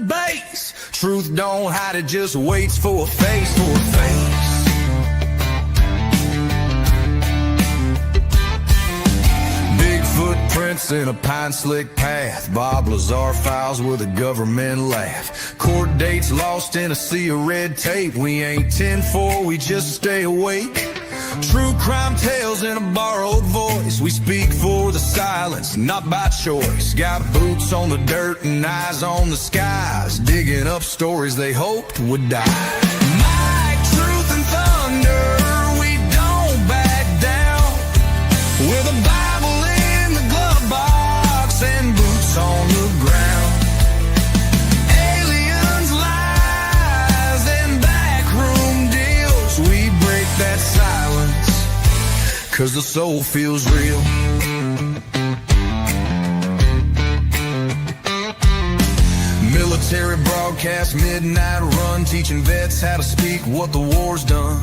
base. Truth don't hide, it just waits for a face, Big footprints in a pine-slick path. Bob Lazar files with a government laugh. Court dates lost in a sea of red tape. We ain't 10-4, we just stay awake. True crime tales in a borrowed voice. We speak for the silence, not by choice. Got boots on the dirt and eyes on the skies, digging up stories they hoped would die. Mic, truth, and thunder, we don't back down. We're the Bible in the glove box and boots on the ground. Aliens, lies, and backroom deals. We break that silence, 'cause the soul feels real. Military broadcast, midnight run, teaching vets how to speak what the war's done.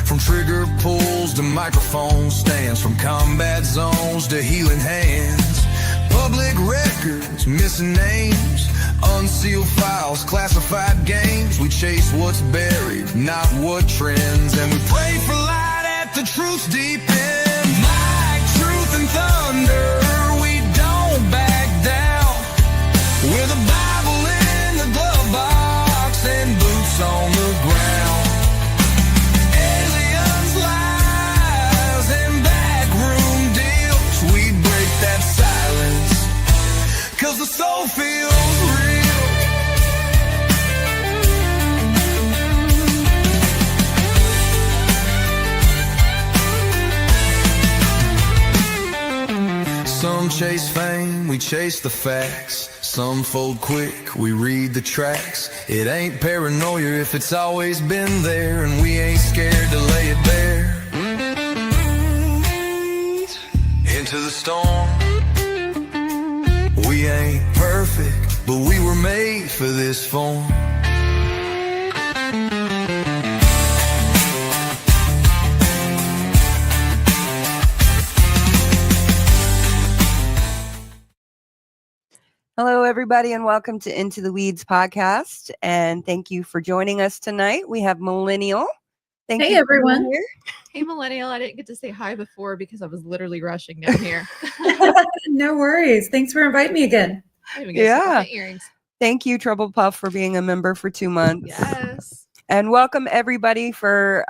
From trigger pulls to microphone stands, from combat zones to healing hands. Public records, missing names, unsealed files, classified games. We chase what's buried, not what trends, and we pray for light at the truth's deep end. Mic, truth, and thunder, we don't back down. We're the Bible in the glove box and boots on the ground. Aliens, lies, and backroom deals. We break that silence, 'cause the soul feels real. Some chase fame, we chase the facts. Some fold quick, we read the tracks. It ain't paranoia if it's always been there, and we ain't scared to lay it bare. Into the storm. We ain't perfect, but we were made for this form. Hello, everybody, and welcome to Into the Weeds podcast. And thank you for joining us tonight. We have Millennial. Thank Hey, you everyone. here. Hey, Millennial. I didn't get to say hi before because I was literally rushing down here. No worries. Thanks for inviting me again. I didn't even get to put my earrings. Thank you, Trouble Puff, for being a member for 2 months. Yes. And welcome everybody for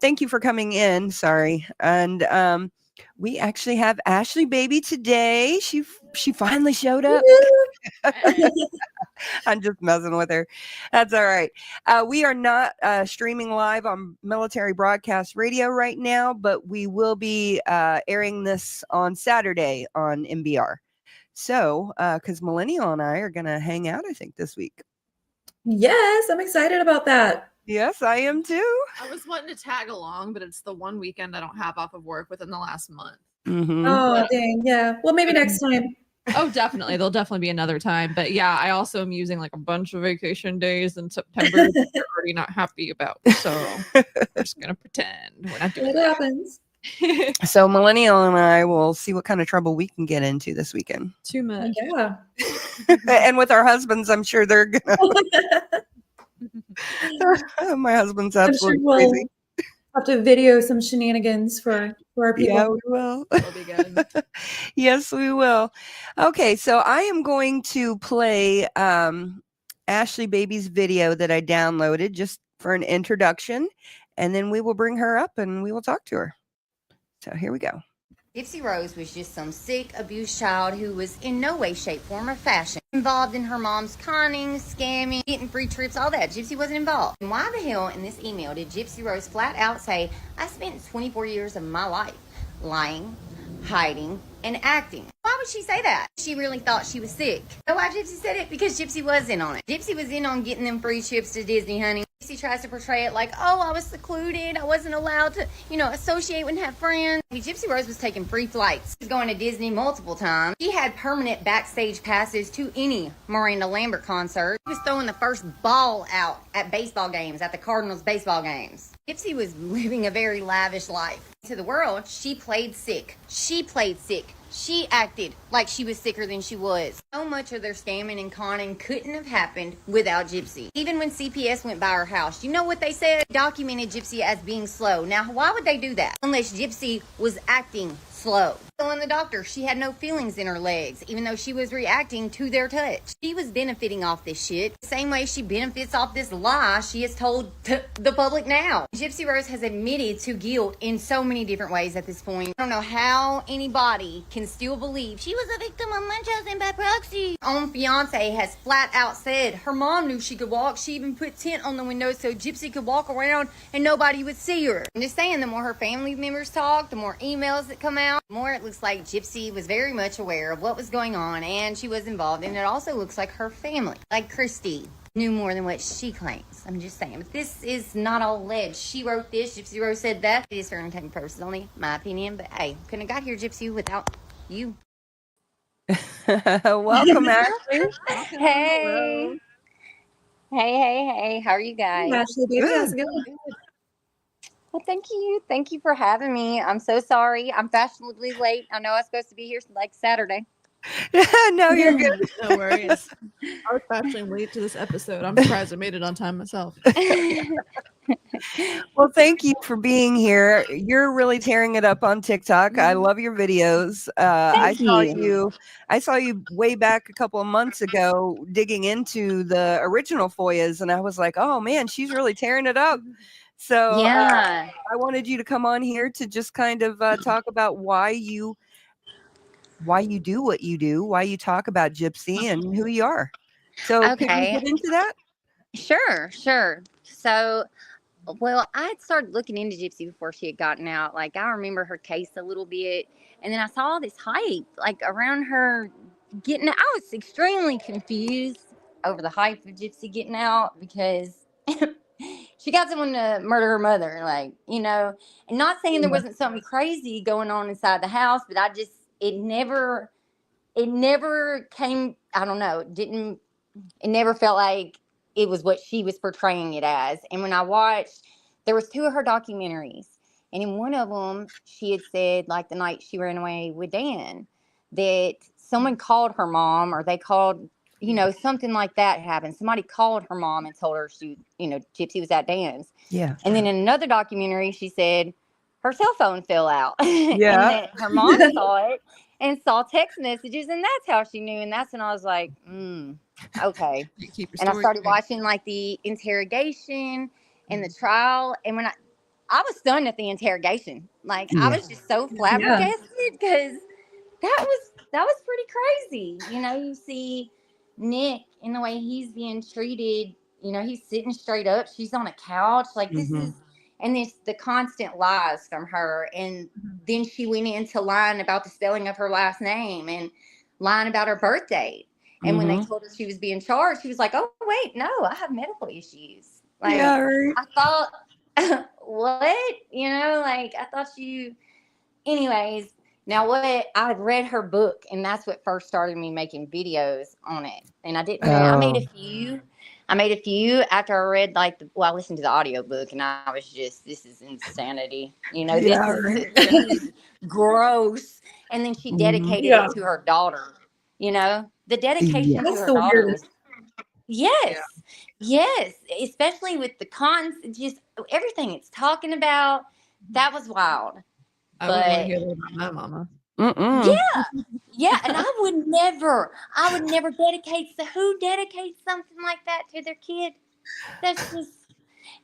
thank you for coming in. Sorry. And we actually have Ashley Baby today. She finally showed up. I'm just messing with her. That's all right. We are not streaming live on Military Broadcast Radio right now, but we will be airing this on Saturday on MBR. So, because Millennial and I are going to hang out, I think, this week. Yes, I'm excited about that. Yes, I am too. I was wanting to tag along, but it's the one weekend I don't have off of work within the last month. Mm-hmm. Oh, dang. Yeah. Well, maybe next time. Oh, definitely. There'll definitely be another time. But yeah, I also am using like a bunch of vacation days in September that you're already not happy about. So we're just going to pretend we're not doing It that. happens. So Millennial and I will see what kind of trouble we can get into this weekend. Too much. Yeah. And with our husbands, I'm sure they're gonna. My husband's I'm sure absolutely we'll crazy. have to video some shenanigans for our people. Yeah, we will. That'll be good. Yes, we will. Okay, so I am going to play Ashley Baby's video that I downloaded just for an introduction, and then we will bring her up and we will talk to her. So here we go. Gypsy Rose was just some sick, abused child who was in no way, shape, form, or fashion involved in her mom's conning, scamming, getting free trips, all that. Gypsy wasn't involved. And why the hell in this email did Gypsy Rose flat out say, I spent 24 years of my life lying, hiding, and acting? Why would she say that? She really thought she was sick. You know why Gypsy said it? Because Gypsy was in on it. Gypsy was in on getting them free trips to Disney, honey. Gypsy tries to portray it like, oh, I was secluded. I wasn't allowed to, associate and have friends. Gypsy Rose was taking free flights. She was going to Disney multiple times. She had permanent backstage passes to any Miranda Lambert concert. She was throwing the first ball out at baseball games, at the Cardinals baseball games. Gypsy was living a very lavish life. To the world, she played sick. She played sick. She acted like she was sicker than she was. So much of their scamming and conning couldn't have happened without Gypsy. Even when CPS went by her house, you know what they said? Documented Gypsy as being slow. Now, why would they do that? Unless Gypsy was acting slow. Telling the doctor she had no feelings in her legs, even though she was reacting to their touch. She was benefiting off this shit, the same way she benefits off this lie she has told the public now. Gypsy Rose has admitted to guilt in so many different ways at this point. I don't know how anybody can still believe she was a victim of Munchausen by proxy. Her own fiance has flat out said her mom knew she could walk. She even put tent on the window so Gypsy could walk around and nobody would see her. I'm just saying, the more her family members talk, the more emails that come out, the more it looks like Gypsy was very much aware of what was going on and she was involved. And it also looks like her family, like Christy, knew more than what she claims. I'm just saying, but this is not all alleged. She wrote this, Gypsy Rose said that. It is for entertainment purposes only, my opinion, but hey, couldn't have got here, Gypsy, without you. Welcome, Ashley. Hey. Hey, how are you guys? Ashley, baby, how's it going? Well, thank you. Thank you for having me. I'm so sorry. I'm fashionably late. I know I was supposed to be here like Saturday. No, you're good. No worries. I was actually late to this episode. I'm surprised I made it on time myself. Well, thank you for being here. You're really tearing it up on TikTok. I love your videos. I saw you way back a couple of months ago digging into the original Foyas, and I was like, oh man, she's really tearing it up. So Yeah. I wanted you to come on here to just kind of talk about why you do what you do, why you talk about Gypsy and who you are. So could you Okay. get into that? Sure. So, well, I had started looking into Gypsy before she had gotten out. Like, I remember her case a little bit. And then I saw all this hype, like, around her getting out. I was extremely confused over the hype of Gypsy getting out because she got someone to murder her mother, like, you know. And not saying there wasn't something crazy going on inside the house, but it never came, I don't know, it never felt like it was what she was portraying it as. And when I watched, there was 2 of her documentaries, and in one of them she had said, like, the night she ran away with Dan, that someone called her mom, or they called, you know, something like that happened. Somebody called her mom and told her Gypsy was at Dan's. Yeah. And then in another documentary she said her cell phone fell out. Yeah. And that her mom saw it and saw text messages, and that's how she knew. And that's when I was like, okay. And I started watching, like, the interrogation and the trial. And when I was stunned at the interrogation. Like, I was just so flabbergasted because that was pretty crazy. You know, you see Nick in the way he's being treated. You know, he's sitting straight up. She's on a couch. Like, this is, and it's the constant lies from her. And then she went into lying about the spelling of her last name and lying about her birth date. And when they told her she was being charged, she was like, oh, wait, no, I have medical issues. Like, I thought, what? You know, like, I thought anyways. Now, what, I read her book, and that's what first started me making videos on it. And I didn't, I made a few after I read, like, I listened to the audiobook, and I was just, this is insanity. You know, this is gross. And then she dedicated it to her daughter. You know, the dedication to her daughter. Yes. Especially with the cons, just everything it's talking about. That was wild. I would want to hear about my mama. Yeah, and I would never dedicate. So who dedicates something like that to their kid? That's just,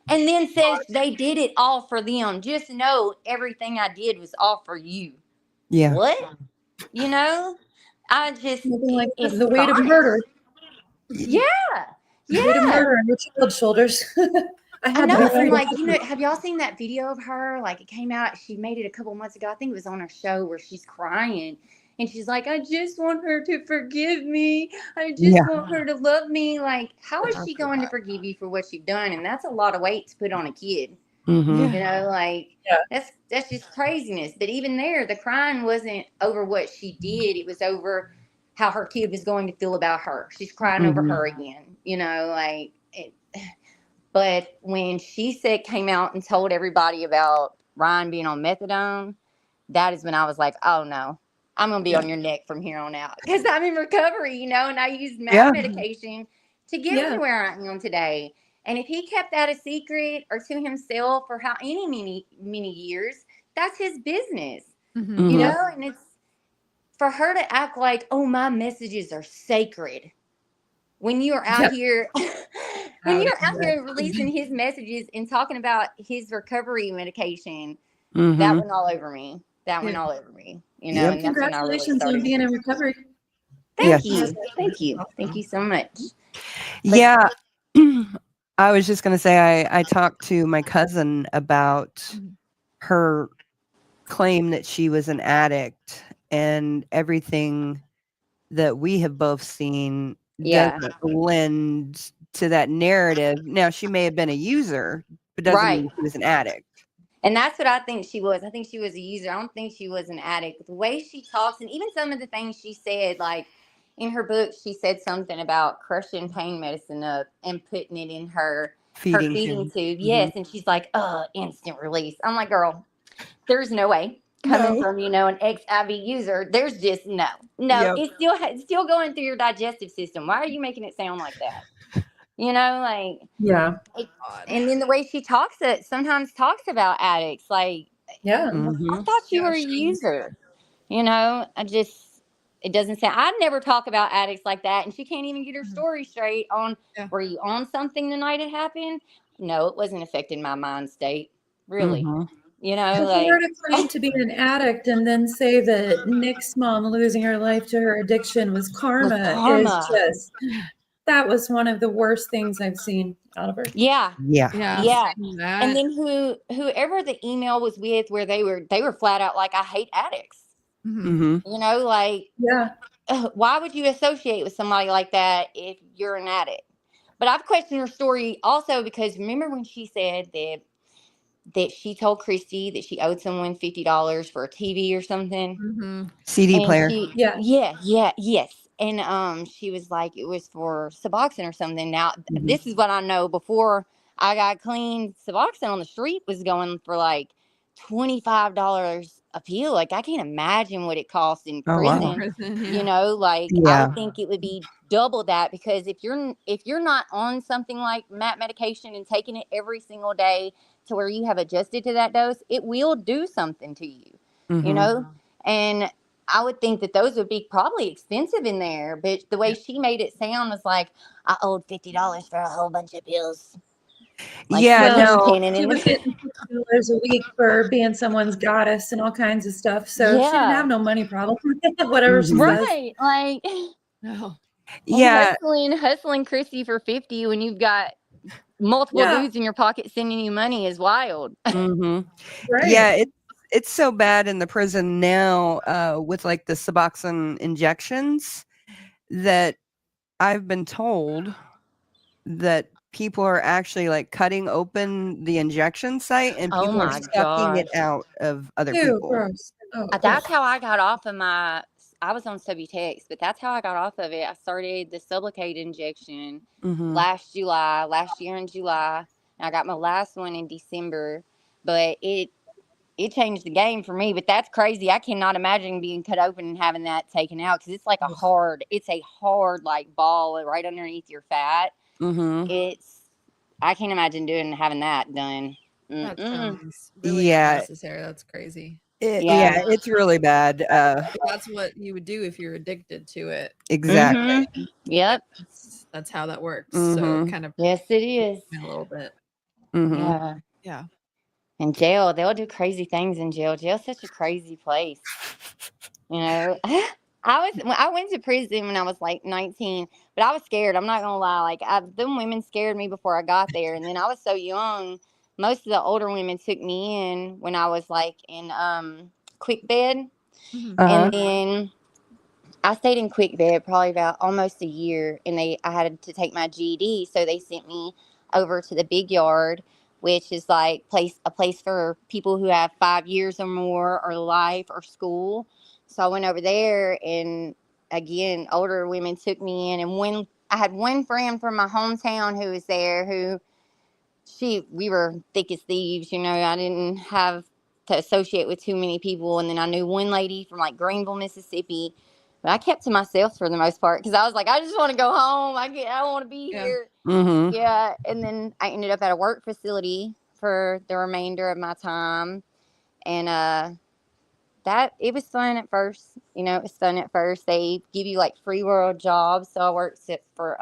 and then says they did it all for them. Just know everything I did was all for you. Yeah. What? You know, I just like the weight of murder. Yeah. The weight of murder on your child's shoulders. I know. And, like, you know, have y'all seen that video of her? Like, it came out, she made it a couple months ago. I think it was on her show where she's crying. And she's like, I just want her to forgive me. I just want her to love me. Like, how is she going to forgive you for what you've done? And that's a lot of weight to put on a kid. You know, like, that's just craziness. But even there, the crying wasn't over what she did. It was over how her kid was going to feel about her. She's crying over her again. You know, like, but when she came out and told everybody about Ryan being on methadone, that is when I was like, oh no, I'm going to be on your neck from here on out because I'm in recovery, and I use Yeah. medication to get to where I am today. And if he kept that a secret or to himself for many years, that's his business, Mhm. and it's for her to act like, oh, my messages are sacred. When you're out here, releasing his messages and talking about his recovery medication, that went all over me. That went all over me, Yep. and that's when I really Congratulations started. on being in recovery. Thank Yes. you. Thank you so much. Yeah. I was just going to say, I talked to my cousin about her claim that she was an addict, and everything that we have both seen Yeah. doesn't lend to that narrative. Now, she may have been a user, but doesn't Right. mean she was an addict. And that's what I think she was. I think she was a user. I don't think she was an addict. The way she talks, and even some of the things she said, like in her book, she said something about crushing pain medicine up and putting it in her Feeding feeding tube. Mhm. Yes. And she's like, instant release. I'm like, girl, there's no way. Coming from, an ex-IV user, there's just no. Yep. It's still going through your digestive system. Why are you making it sound like that? Like, Yeah. and then the way she sometimes talks about addicts, like, Yeah. I Mhm. thought you were a user. It doesn't sound, I'd never talk about addicts like that. And she can't even get her story straight on, were you on something the night it happened? No, it wasn't affecting my mind state. Really. Mhm. For Like, her to claim to be an addict and then say that Nick's mom losing her life to her addiction was karma is just, that was one of the worst things I've seen out of her. yeah. Yeah. Yeah. And then whoever the email was with, where they were flat out like, I hate addicts. Mhm. Like, Yeah. why would you associate with somebody like that if you're an addict? But I've questioned her story also because remember when she said that she told Christy that she owed someone $50 for a TV or something? CD And player. yes. And she was like, it was for Suboxone or something. Now, this is what I know. Before I got clean, Suboxone on the street was going for like $25 a pill. Like, I can't imagine what it costs in Oh, wow. prison. Like, I Yeah. would think it would be double that, because if you're not on something like MAT medication and taking it every single day to where you have adjusted to that dose, it will do something to you. Mhm. And I would think that those would be probably expensive in there, but the way she made it sound was like, I owed $50 for a whole bunch of pills. Like, Yeah, Well, no. pinning she in was the getting $50 a week for being someone's goddess and all kinds of stuff. So she didn't have no money problem. Whatever she Mhm. says. right, like, No. and Yeah. hustling Chrissy for 50 when you've got multiple Yeah. dudes in your pocket sending you money is wild. Mhm. Right. Yeah, it's so bad in the prison now, with like the Suboxone injections, that I've been told that people are actually like cutting open the injection site and Oh people are my sucking it gosh. out of other Ew, people. gross. Oh, That's ugh. how I got off of I was on Subutex, but that's how I got off of it. I started the Sublocade injection Mhm. last year in July. And I got my last one in December, but it changed the game for me. But that's crazy. I cannot imagine being cut open and having that taken out, because it's like it's a hard like ball right underneath your fat. Mhm. I can't imagine having that done. That Mm-mm. sounds really Yeah. unnecessary. That's crazy. Yeah. Yeah, it's really bad. But that's what you would do if you're addicted to it. Exactly. Mhm. Yep. That's how that works. So Mhm. it kind of Yes, it is. a little bit. Mhm. Yeah. Yeah. In jail, they'll do crazy things in jail. Jail's such a crazy place. I went to prison when I was like 19, but I was scared. I'm not gonna lie. Like, them women scared me before I got there, and then I was so young. Most of the older women took me in when I was like in quick bed, Uh-huh. and then I stayed in quick bed probably about almost a year, and I had to take my GED, so they sent me over to the big yard, which is like a place for people who have 5 years or more, or life, or school. So I went over there, and again, older women took me in, and when I had one friend from my hometown who was there, we were thick as thieves. I didn't have to associate with too many people. And then I knew one lady from like Greenville, Mississippi, but I kept to myself for the most part because I was like, I just want to go home. I don't want to be here. Mm-hmm. Yeah. And then I ended up at a work facility for the remainder of my time. And that it was fun at first. You know, it was fun at first. They give you like free world jobs. So I worked for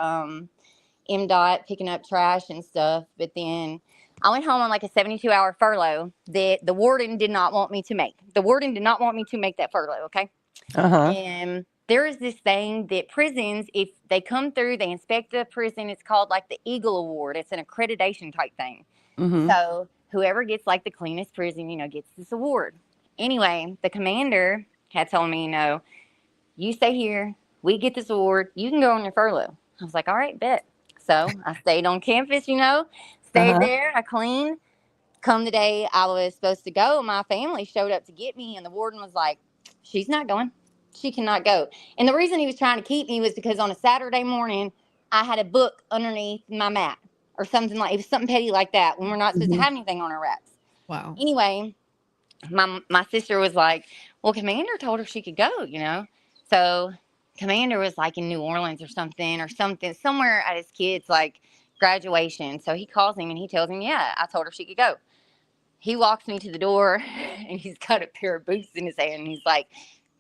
MDOT picking up trash and stuff. But then I went home on like a 72-hour furlough that the warden did not want me to make. The warden did not want me to make that furlough. Okay. Uh-huh. And there is this thing that prisons, if they come through, they inspect the prison. It's called like the Eagle Award. It's an accreditation type thing. Mm-hmm. So whoever gets like the cleanest prison, gets this award. Anyway, the commander had told me, you stay here. We get this award. You can go on your furlough. I was like, all right, bet. So I stayed on campus, stayed there. I cleaned. Come the day I was supposed to go, my family showed up to get me, and the warden was like, she's not going. She cannot go. And the reason he was trying to keep me was because on a Saturday morning, I had a book underneath my mat or something it was something petty like that when we're not supposed to have anything on our wraps. Wow. Anyway, my sister was like, well, Commander told her she could go, So Commander was like in New Orleans or something, somewhere at his kid's like graduation. So he calls him and he tells him, yeah, I told her she could go. He walks me to the door and he's got a pair of boots in his hand. And he's like,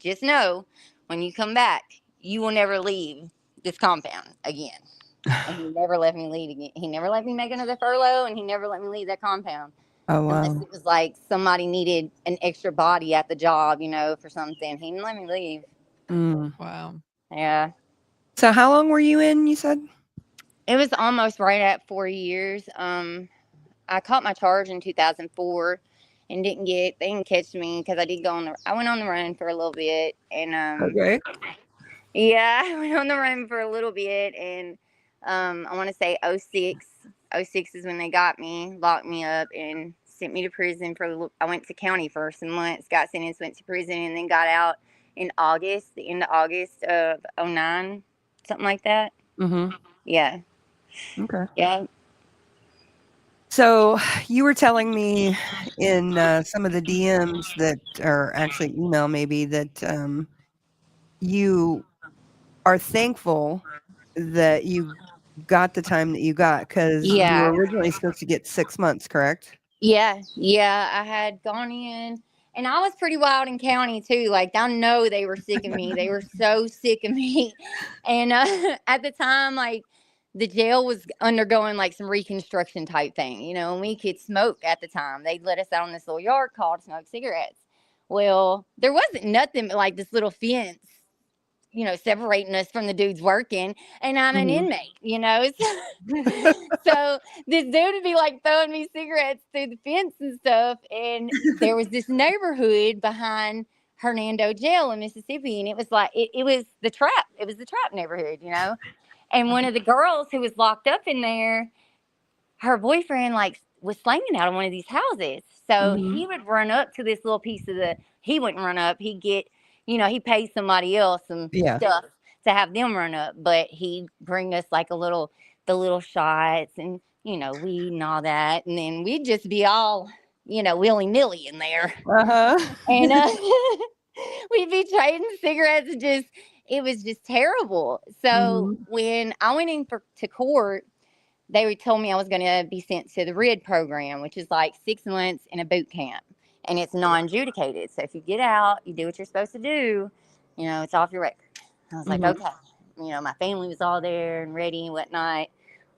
just know when you come back, you will never leave this compound again. And he never let me leave again. He never let me make another furlough, and he never let me leave that compound. Oh, wow. Unless it was like somebody needed an extra body at the job, for something. He didn't let me leave. Wow. Yeah. So how long were you in, you said? It was almost right at 4 years. I caught my charge in 2004 and they didn't catch me because I went on the run for a little bit. And, Okay. yeah, I went on the run for a little bit. And, I want to say 06. 06 is when they got me, locked me up, and sent me to prison I went to county for some months, got sentenced, went to prison, and then got out in August, the end of August of 09, something like that. Mm-hmm. Yeah. Okay. Yeah. So you were telling me in some of the DMs that, or actually email maybe, that you are thankful that you got the time that you got because you Yeah. were originally supposed to get 6 months, correct? Yeah. I had gone in, and I was pretty wild in county too. Like, I know they were sick of me. They were so sick of me. And at the time, like, the jail was undergoing like some reconstruction type thing, and we could smoke at the time. They'd let us out on this little yard called to smoke cigarettes. Well, there wasn't nothing but like this little fence, separating us from the dudes working, and I'm an inmate, So this dude would be like throwing me cigarettes through the fence and stuff. And there was this neighborhood behind Hernando Jail in Mississippi, and it was like it was the trap. It was the trap neighborhood, And one of the girls who was locked up in there, her boyfriend was slanging out of one of these houses. So he would run up to this little piece of he wouldn't run up. He'd get, he paid somebody else some stuff to have them run up, but he'd bring us like the little shots and, weed and all that. And then we'd just be all, willy-nilly in there. Uh-huh. And we'd be trading cigarettes and it was just terrible. So when I went in to court, they told me I was going to be sent to the RID program, which is like 6 months in a boot camp. And it's non-adjudicated. So if you get out, you do what you're supposed to do, it's off your record. I was like, okay. My family was all there and ready and whatnot.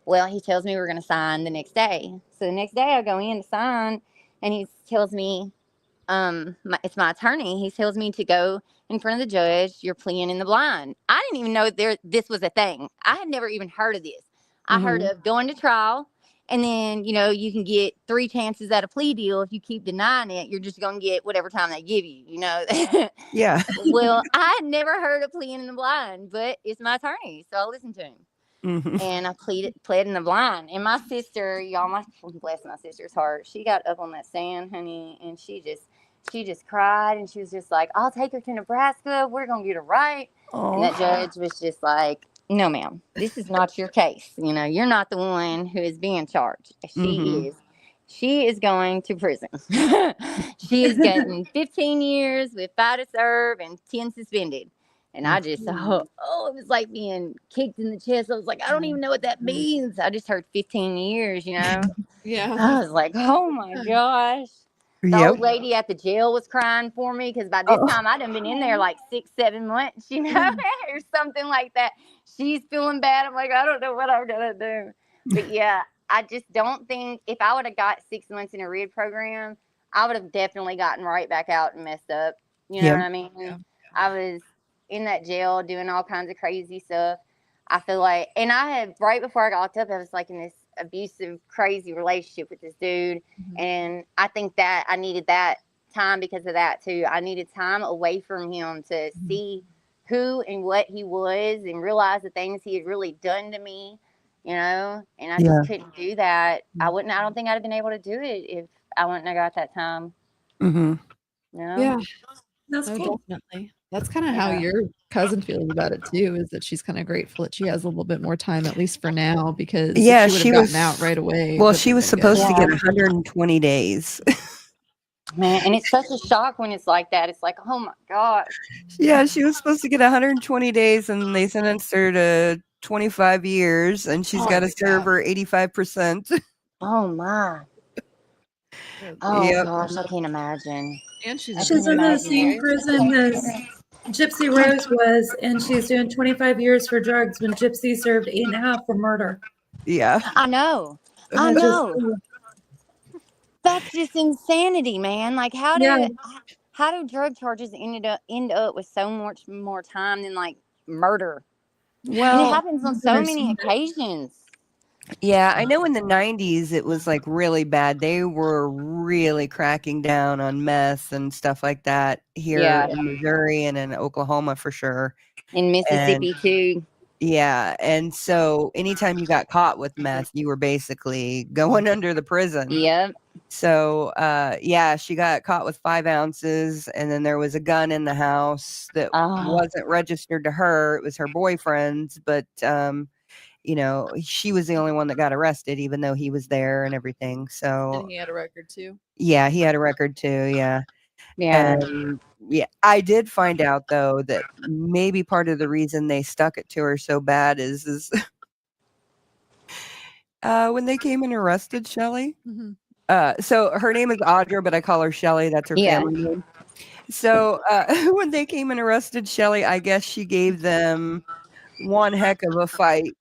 Well, he tells me we're going to sign the next day. So the next day I go in to sign, and he tells me, it's my attorney. He tells me to go in front of the judge. You're pleading in the blind. I didn't even know this was a thing. I had never even heard of this. I heard of going to trial, and then, you can get 3 chances at a plea deal. If you keep denying it, you're just going to get whatever time they give you, Yeah. Well, I had never heard of pleading in the blind, but it's my attorney, so I listened to him. And I pled in the blind. And my sister, y'all, bless my sister's heart, she got up on that stand, honey, and she just cried, and she was just like, I'll take her to Nebraska. We're going to get her right. Aww. And that judge was just like, no, ma'am, this is not your case. You're not the one who is being charged. She is. She is going to prison. She is getting 15 years with 5 to serve and 10 suspended. And I just, it was like being kicked in the chest. I was like, I don't even know what that means. I just heard 15 years, Yeah. I was like, oh my gosh. The Yep. old lady at the jail was crying for me because by this time I'd been in there like 6-7 months, or something like that. She's feeling bad. I'm like, I don't know what I'm going to do. But yeah, I just don't think if I would have got 6 months in a RID program, I would have definitely gotten right back out and messed up. You know what I mean? Yeah. I was in that jail doing all kinds of crazy stuff. I feel like, and I had, right before I got locked up, I was like in this abusive, crazy relationship with this dude. And I think that I needed that time because of that too. I needed time away from him to see who and what he was and realize the things he had really done to me, and I just couldn't do that. I don't think I'd have been able to do it if I wouldn't have got that time. Yeah. That's cool. Definitely. That's kind of how your cousin feels about it too, is that she's kind of grateful that she has a little bit more time, at least for now, because if she would have gotten out right away. Well, she was supposed to get 120 days. Man, and it's such a shock when it's like that. It's like, oh my God. Yeah, she was supposed to get 120 days and they sentenced her to 25 years and she's got to serve her 85%. Oh my. Oh gosh, I can't imagine. And She's in the same prison as Gypsy Rose was, and she's doing 25 years for drugs when Gypsy served 8.5 for murder. Yeah. I know. That's just insanity, man. Like how do drug charges end up with so much more time than like murder? Well, and it happens on so many occasions. Yeah, I know in the 90s it was like really bad. They were really cracking down on meth and stuff like that here in Missouri and in Oklahoma for sure. In Mississippi too. Yeah, and so anytime you got caught with meth, you were basically going under the prison. Yep. So, she got caught with 5 ounces, and then there was a gun in the house that wasn't registered to her. It was her boyfriend's, but she was the only one that got arrested, even though he was there and everything. So, and he had a record too. Yeah, he had a record too. Yeah. Yeah. I did find out though that maybe part of the reason they stuck it to her so bad is when they came and arrested Shelly. So her name is Audra, but I call her Shelly. That's her family name. So when they came and arrested Shelly, I guess she gave them one heck of a fight.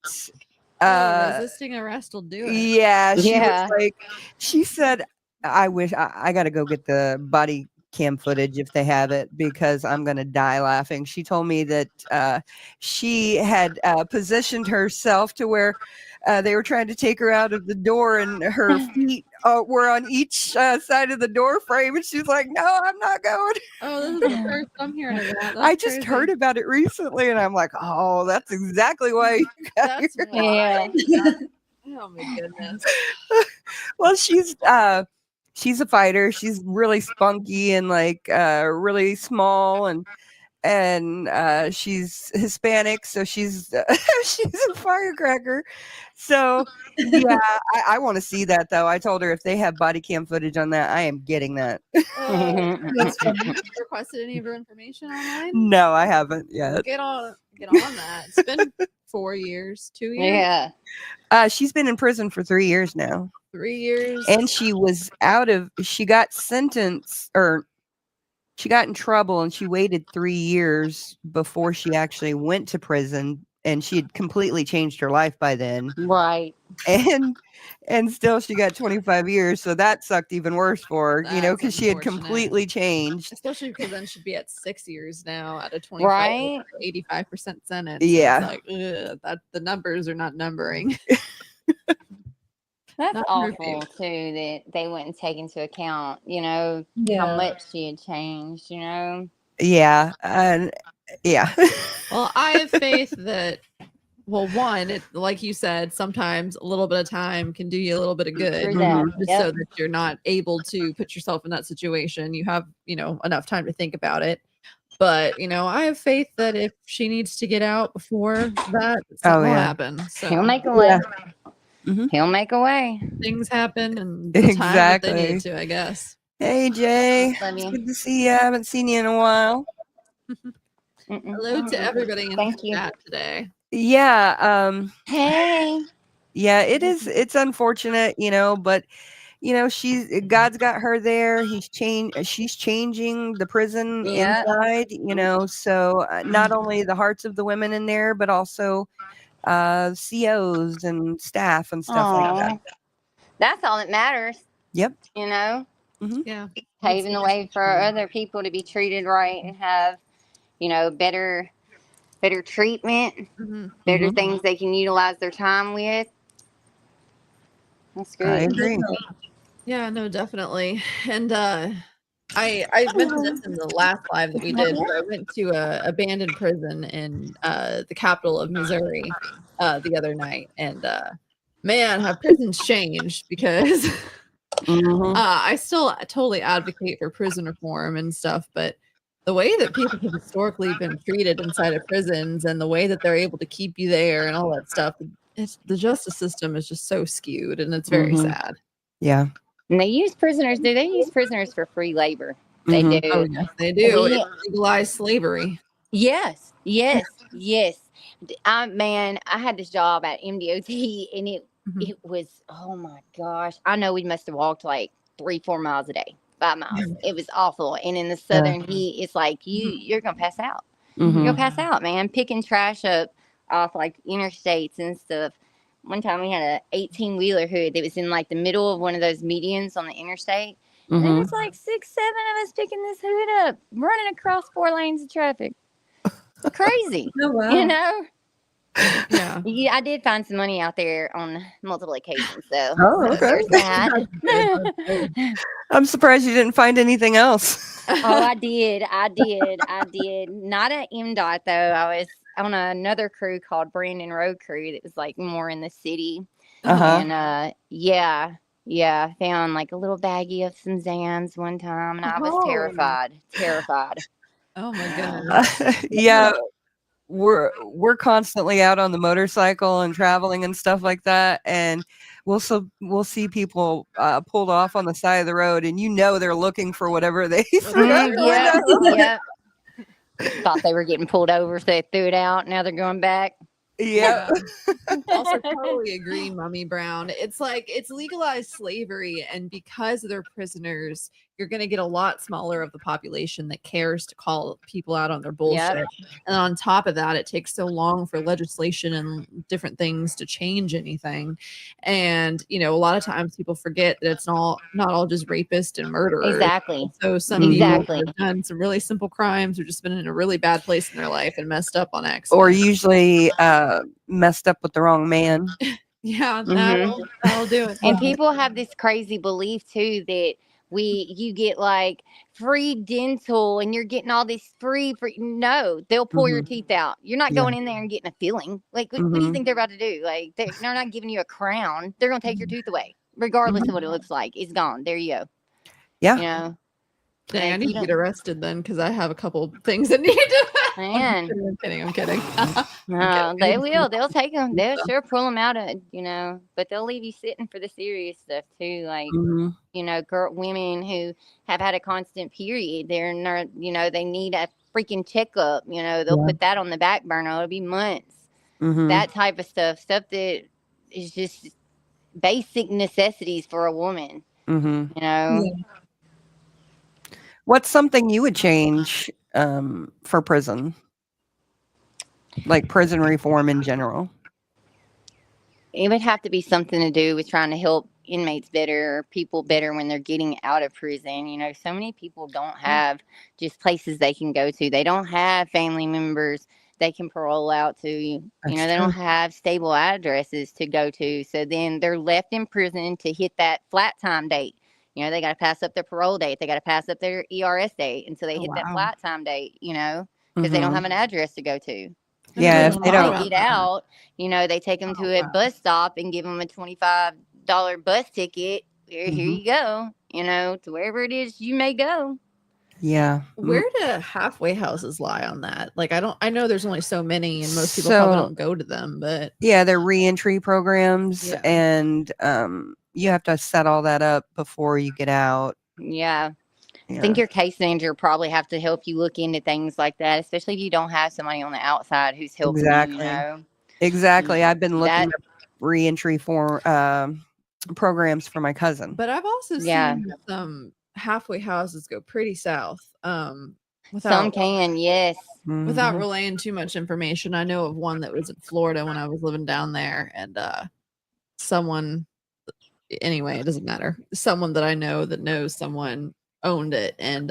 Resisting arrest will do it. Yeah, was like, she said, I wish I got to go get the body cam footage if they have it because I'm going to die laughing. She told me that she had positioned herself to where they were trying to take her out of the door and her feet were on each side of the door frame. And she's like, no, I'm not going. Oh, this is the first I'm hearing of that. I just heard about it recently and I'm like, oh, that's exactly why you got Oh my goodness. Well, she's a fighter. She's really spunky and like really small and she's Hispanic, so she's she's a firecracker. So yeah, I want to see that though. I told her if they have body cam footage on that, I am getting that. That's funny. Have you requested any of her information online? No, I haven't yet. Get on that. It's been 4 years, 2 years. Yeah. She's been in prison for 3 years now. 3 years. And she got sentenced or she got in trouble and she waited 3 years before she actually went to prison, and she had completely changed her life by then. Right. And still she got 25 years. So that sucked even worse for her, because she had completely changed. Especially because then she'd be at 6 years now at a 85% sentence. Yeah. So it's like, that the numbers are not numbering. That's awful too that they wouldn't take into account, how much she had changed, Yeah. Well, I have faith that, one, like you said, sometimes a little bit of time can do you a little bit of good. So that you're not able to put yourself in that situation. You have, enough time to think about it. But, I have faith that if she needs to get out before that, something will happen. So he'll make a way. He'll make a way. Things happen and the time that they Exactly. need to, I guess. Hey, Jay. Love It's you. good to see you. I haven't seen you in a while. Hello to everybody in Thank the you. chat today. Yeah. Hey. Yeah, it's unfortunate, but God's got her there. She's changing the prison Yeah. inside, so not only the hearts of the women in there, but also COs and staff and stuff like that. Aw. That's all that matters. Yep. You know, Yeah. paving the way for other people to be treated right and have, better treatment, better things they can utilize their time with. That's I good. agree. Yeah, no, definitely. And I mentioned this in the last live that we did, but I went to a abandoned prison in the capital of Missouri the other night, and man, have prisons changed because I still totally advocate for prison reform and stuff, but the way that people have historically been treated inside of prisons and the way that they're able to keep you there and all that stuff, the justice system is just so skewed, and it's very sad. Yeah. And they use prisoners. Do they use prisoners for free labor? They do. Oh, yes, they do. It's legalized slavery. Yes. Man, I had this job at MDOT, and it was, oh my gosh. I know we must have walked like 3-4 miles a day, 5 miles. It was awful. And in the southern heat, it's like you're gonna pass out. You're gonna pass out, man. Picking trash up off like interstates and stuff. One time we had a 18-wheeler hood that was in like the middle of one of those medians on the interstate. And there was like 6-7 of us picking this hood up, running across 4 lanes of traffic. Crazy. Oh, wow. Yeah. Yeah, I did find some money out there on multiple occasions, so okay. there's that. I'm surprised you didn't find anything else. Oh, I did. Not at MDOT though. I was on another crew called Brandon Road Crew that was like more in the city. And found like a little baggie of some Zans one time, and I was terrified. Oh my goodness. Yeah. We're constantly out on the motorcycle and traveling and stuff like that, and we'll see people pulled off on the side of the road, and they're looking for whatever they threw out the window. Yeah. Thought they were getting pulled over, so they threw it out. Now they're going back. Yeah. Also totally agree, Mummy Brown. It's like it's legalized slavery, and because they're prisoners, you're going to get a lot smaller of the population that cares to call people out on their bullshit. And on top of that, it takes so long for legislation and different things to change anything. And a lot of times people forget that it's not all just rapists and murderers. Exactly. So some people have done some really simple crimes or just been in a really bad place in their life and messed up on accident. Or usually messed up with the wrong man. Yeah, that'll do it. And people have this crazy belief too that you get like free dental and you're getting all this free. No, they'll pull your teeth out. You're not going in there and getting a filling. Like, what do you think they're about to do? Like, they're not giving you a crown. They're going to take your tooth away, regardless of what it looks like. It's gone. There you go. Yeah. Dang, I need to get arrested then because I have a couple things that need to. Man, I'm kidding. No, they will. They'll take them. They'll sure pull them out of, but they'll leave you sitting for the serious stuff too. Like, women who have had a constant period, they're not, they need a freaking checkup. They'll put that on the back burner. It'll be months. That type of stuff that is just basic necessities for a woman. What's something you would change for prison? Like prison reform in general? It would have to be something to do with trying to help inmates better, or people better when they're getting out of prison. So many people don't have just places they can go to. They don't have family members they can parole out to. They don't have stable addresses to go to. So then they're left in prison to hit that flat time date. They got to pass up their parole date. They got to pass up their ERS date. And so they hit that flat time date, because they don't have an address to go to. Yeah, if they don't get out, they take them to a bus stop and give them a $25 bus ticket. Here you go, to wherever it is you may go. Yeah. Where do halfway houses lie on that? Like, I know there's only so many, and most people probably don't go to them, but yeah, they're reentry programs, Yeah. and you have to set all that up before you get out. Yeah. Yeah. I think your case manager probably have to help you look into things like that, especially if you don't have somebody on the outside who's helping Exactly. you, you know. Exactly. I've been looking That- up reentry for programs for my cousin. But I've also Yeah. seen some halfway houses go pretty south. Some Without can, yes. without Mhm. relaying too much information, I know of one that was in Florida when I was living down there, and someone, anyway, it doesn't matter. Someone that I know that knows someone owned it, and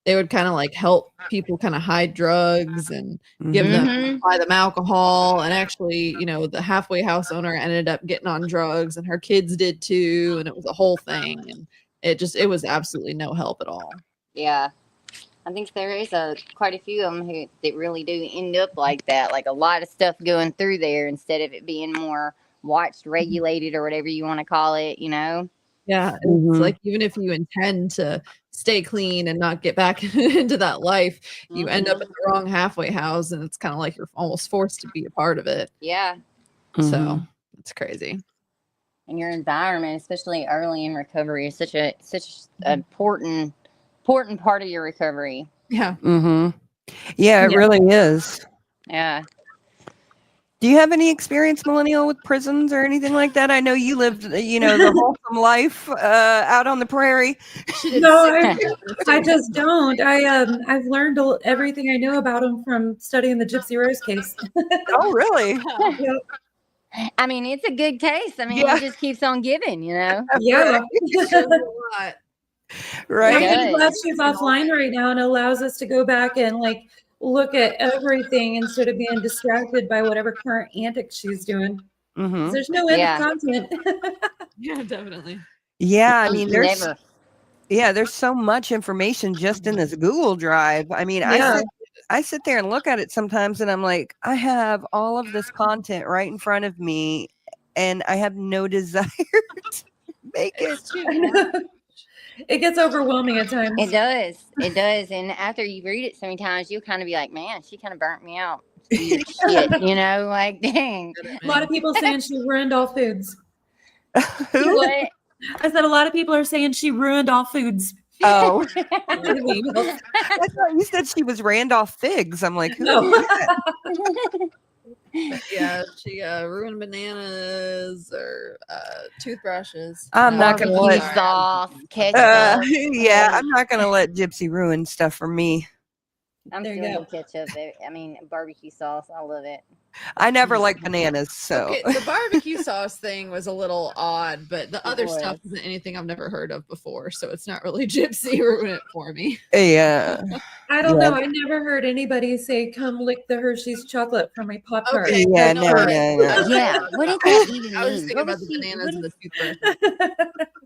they would kind of like help people kind of hide drugs and give them Mhm. buy them alcohol. And actually, you know, the halfway house owner ended up getting on drugs, and her kids did too, and it was a whole thing. And it was absolutely no help at all. Yeah. I think there is quite a few of them that really do end up like that. Like a lot of stuff going through there instead of it being more watched, regulated, or whatever you want to call it, you know? Yeah, it's Mhm. like even if you intend to stay clean and not get back into that life, you end up in the wrong halfway house, and it's kind of like you're almost forced to be a part of it. Yeah. So Mhm. it's crazy. And your environment, especially early in recovery, is such an important part of your recovery. Yeah. Mhm. Yeah, it Yeah. really is. Yeah. Do you have any experience, Millennial, with prisons or anything like that? I know you lived, the wholesome life out on the prairie. No, I just don't. I've learned everything I know about him from studying the Gypsy Rose case. Oh, really? Yep. I mean, it's a good case. I mean, Yeah. it just keeps on giving, you know? Yeah. lot. Right? I'm glad Good. she's offline right now and allows us to go back and like look at everything instead of being distracted by whatever current antics she's doing. 'Cause Mhm. there's no end Yeah. to content. Yeah, definitely. Yeah, I mean, Never. there's so much information just in this Google Drive. I mean, Yeah. I sit there and look at it sometimes, and I'm like, I have all of this content right in front of me, and I have no desire to make it. It gets overwhelming at times. It does. It does. And after you read it so many times, you'll kind of be like, man, she kind of burnt me out. Shit, you know, like, dang. A lot of people saying she ruined all foods. Who? What? I said a lot of people are saying she ruined all foods. Oh, In the emails. I thought you said she was Randolph Figs. I'm like, who? No. is that? Yeah, she ruined bananas or toothbrushes. I'm not gonna Barbecue let. sauce, ketchup. Yeah, I'm not gonna let Gypsy ruin stuff for me. I'm There still you eating ketchup. I mean, barbecue sauce. I love it. I never liked bananas, so Okay, the barbecue sauce thing was a little odd, but the other was. stuff isn't anything I've never heard of before, so it's not really Gypsy ruin it for me. yeah. I don't Yeah. know. I never heard anybody say, "Come lick the Hershey's chocolate from my Pop Tart." Okay, Yeah, no, no, I- no, no. Yeah. What did that even I was mean? thinking What about was the she? bananas and What the toothbrush.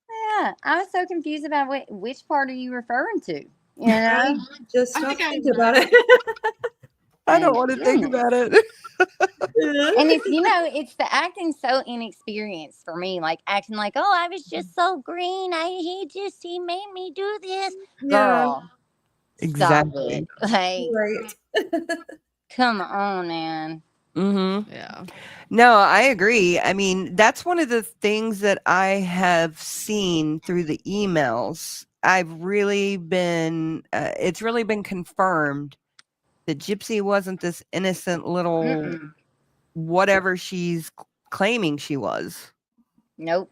Yeah, I was so confused about which part are you referring to? You know? Just I stop think I'm- thinking about it. I don't want to think Goodness. about it. And it's it's the acting so inexperienced for me, like acting like, oh, I was just so green. He made me do this. Yeah, Girl, Exactly. stop it. Like, right. come on, man. Mm-hmm. Yeah. No, I agree. I mean, that's one of the things that I have seen through the emails. I've really been, it's really been confirmed that Gypsy wasn't this innocent little Mm-mm. whatever she's claiming she was. Nope.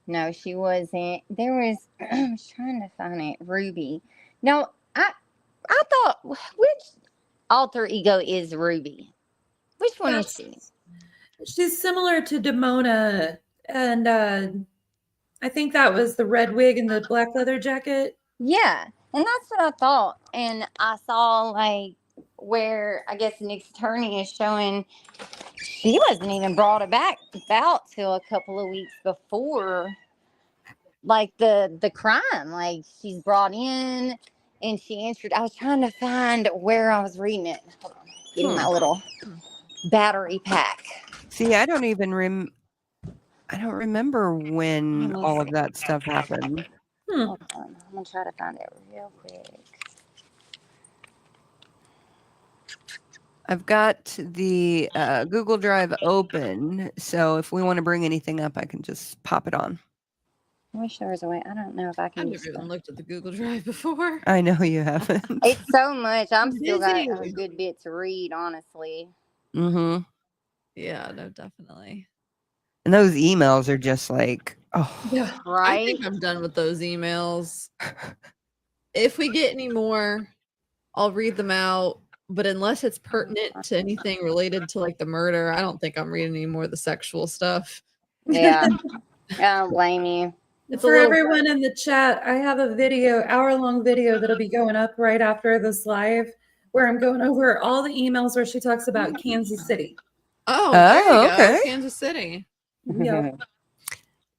No, she wasn't. There was, I was trying to find it. Ruby. No, I thought, which alter ego is Ruby? Which one is she? She's similar to Demona, and I think that was the red wig and the black leather jacket. Yeah, and that's what I thought. And I saw like where I guess Nick's attorney is showing she wasn't even brought about till a couple of weeks before, like the crime. Like she's brought in and she answered. I was trying to find where I was reading it. Hold on, getting my little battery pack. See, I don't remember when all of that stuff happened. Hold on. I'm going to try to find it real quick. I've got the Google Drive open, so if we want to bring anything up, I can just pop it on. I wish there was a way. I don't know if I I've can. never even looked at the Google Drive before. I know you haven't. It's so much. I'm still got a Busy. good bit to read, honestly. Mm-hmm. Yeah, no, definitely. And those emails are just like, oh, Yeah. I Right? think I'm done with those emails. If we get any more, I'll read them out. But unless it's pertinent to anything related to like the murder, I don't think I'm reading any more of the sexual stuff. Yeah. I don't blame you. It's For a little everyone in the chat, I have a video, hour-long video that'll be going up right after this live, where I'm going over all the emails where she talks about Kansas City. Oh, there you go. okay. Kansas City. Yeah,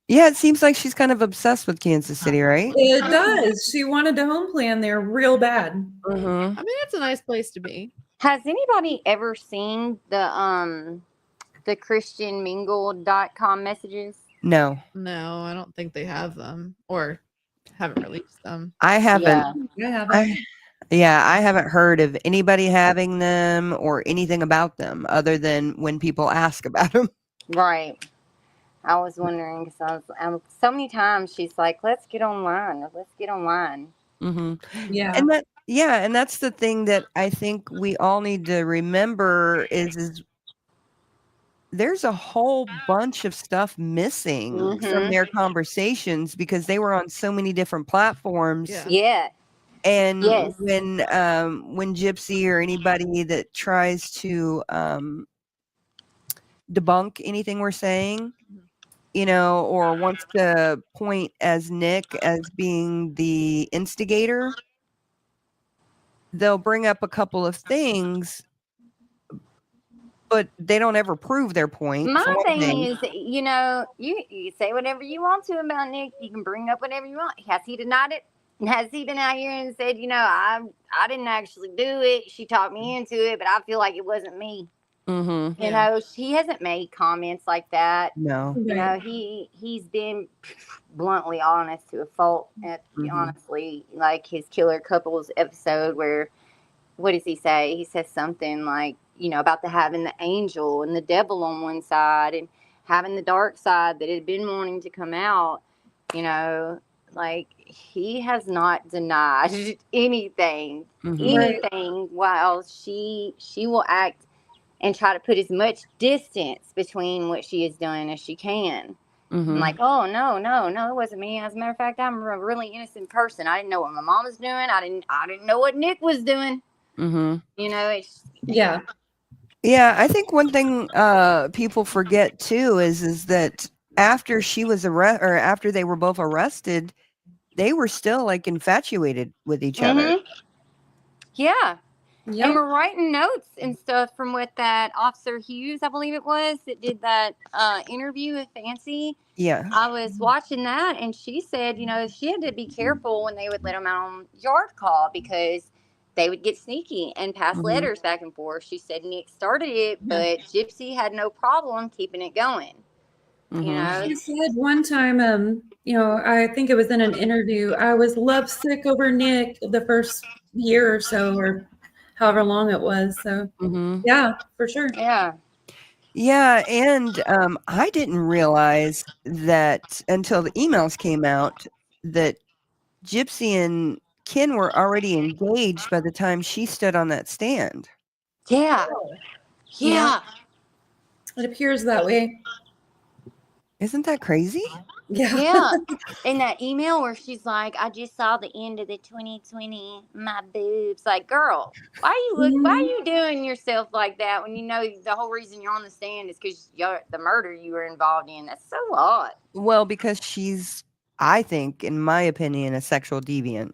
Yeah, it seems like she's kind of obsessed with Kansas City, right? it does. She wanted to home plan there real bad. Mm-hmm. I mean, it's a nice place to be. Has anybody ever seen the christianmingle.com messages? No, No, I don't think they have them or haven't released them. I haven't. Yeah. I haven't. I haven't heard of anybody having them or anything about them other than when people ask about them. Right. I was wondering because so many times she's like, let's get online. Let's get online. Mm-hmm. Yeah. And that's the thing that I think we all need to remember is there's a whole bunch of stuff missing from Mhm. their conversations because they were on so many different platforms. Yeah. Yeah. And Yes. when Gypsy or anybody that tries to debunk anything we're saying, or wants to point as Nick as being the instigator, they'll bring up a couple of things, but they don't ever prove their point. My for one thing thing. is, you say whatever you want to about Nick. You can bring up whatever you want. Has he denied it? Has he been out here and said, I didn't actually do it. She talked me into it, but I feel like it wasn't me. Mm-hmm. You know, he hasn't made comments like that. No. You know, he's been bluntly honest to a fault. Honestly, like his Killer Couples episode where, what does he say? He says something like, about having the angel and the devil on one side and having the dark side that had been wanting to come out. Like he has not denied anything, while she will act and try to put as much distance between what she has done as she can. Mm-hmm. I'm like, oh, no, it wasn't me. As a matter of fact, I'm a really innocent person. I didn't know what my mom was doing. I didn't know what Nick was doing. Mm-hmm. Yeah. Yeah, I think one thing people forget too is that after she was after they were both arrested, they were still like infatuated with each other. Yeah. Yep. And we're writing notes and stuff from what that Officer Hughes, I believe it was, that did that interview with Fancy. Yeah. I was watching that, and she said, she had to be careful when they would let them out on yard call because they would get sneaky and pass letters back and forth. She said Nick started it, but Gypsy had no problem keeping it going. She said one time, I think it was in an interview, I was lovesick over Nick the first year or so, or however long it was. So, yeah, for sure. Yeah. Yeah, and I didn't realize that until the emails came out that Gypsy and Ken were already engaged by the time she stood on that stand. Yeah. Yeah. It appears that way. Isn't that crazy? Yeah. In that email where she's like, I just saw the end of the 2020, my boobs. Like, girl, why are you doing yourself like that when you know the whole reason you're on the stand is because the murder you were involved in? That's so odd. Well, because she's, I think, in my opinion, a sexual deviant.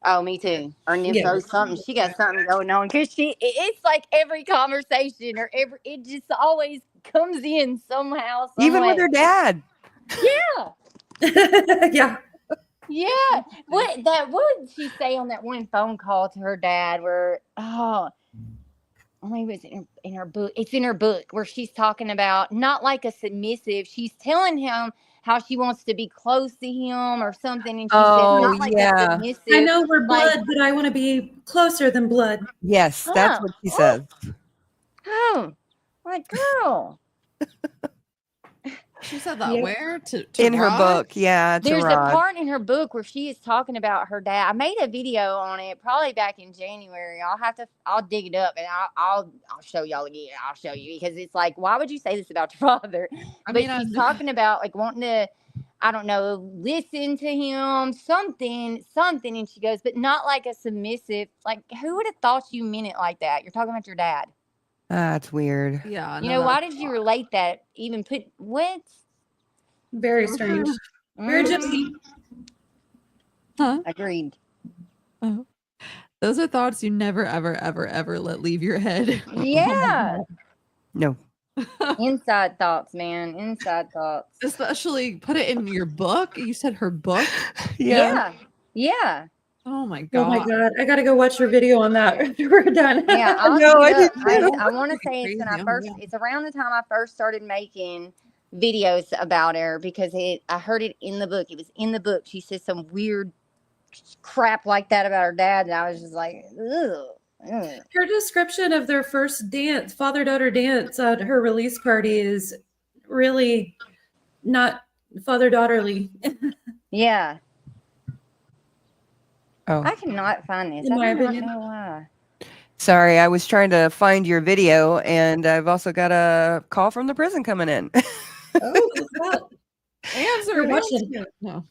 Oh, me too. Or Nympho something. She got something going on because it's like every conversation it just always comes in somehow. Even with her dad. Yeah. Yeah. Yeah. What did she say on that one phone call to her dad where, maybe it's in her book. It's in her book where she's talking about not like a submissive. She's telling him how she wants to be close to him or something. And she says, not like a submissive. I know we're like, blood, but I want to be closer than blood. Yes, that's what she says. Oh, like, girl. She said that where? To in her Rod? book, yeah. There's a Rod. part in her book where she is talking about her dad. I made a video on it probably back in January. I'll dig it up and I'll show y'all again. I'll show you because it's like, why would you say this about your father? But she's talking about like wanting to, I don't know, listen to him, something. And she goes, but not like a submissive. Like, who would have thought you meant it like that? You're talking about your dad. That's weird. Yeah. You know, why did you relate that? Even put what? Very strange. Very gypsy. Huh? Agreed. Oh. Those are thoughts you never, ever, ever, ever let leave your head. Yeah. No. Inside thoughts, man. Inside thoughts. Especially put it in your book. You said her book? Yeah. Oh my god. Oh my god. I gotta go watch your video on that after we're done. Yeah, I'll No, I dig did it up. too. I want to say it's when I first. It's around the time I first started making videos about her because I heard it in the book. It was in the book. She said some weird crap like that about her dad, and I was just like, ugh. Her description of their first dance, father-daughter dance at her release party is really not father-daughterly. Yeah. Oh, I cannot find this. In I my do not opinion. know why. sorry. I was trying to find your video, and I've also got a call from the prison coming in. Oh, what's that? Answer. Watching. No.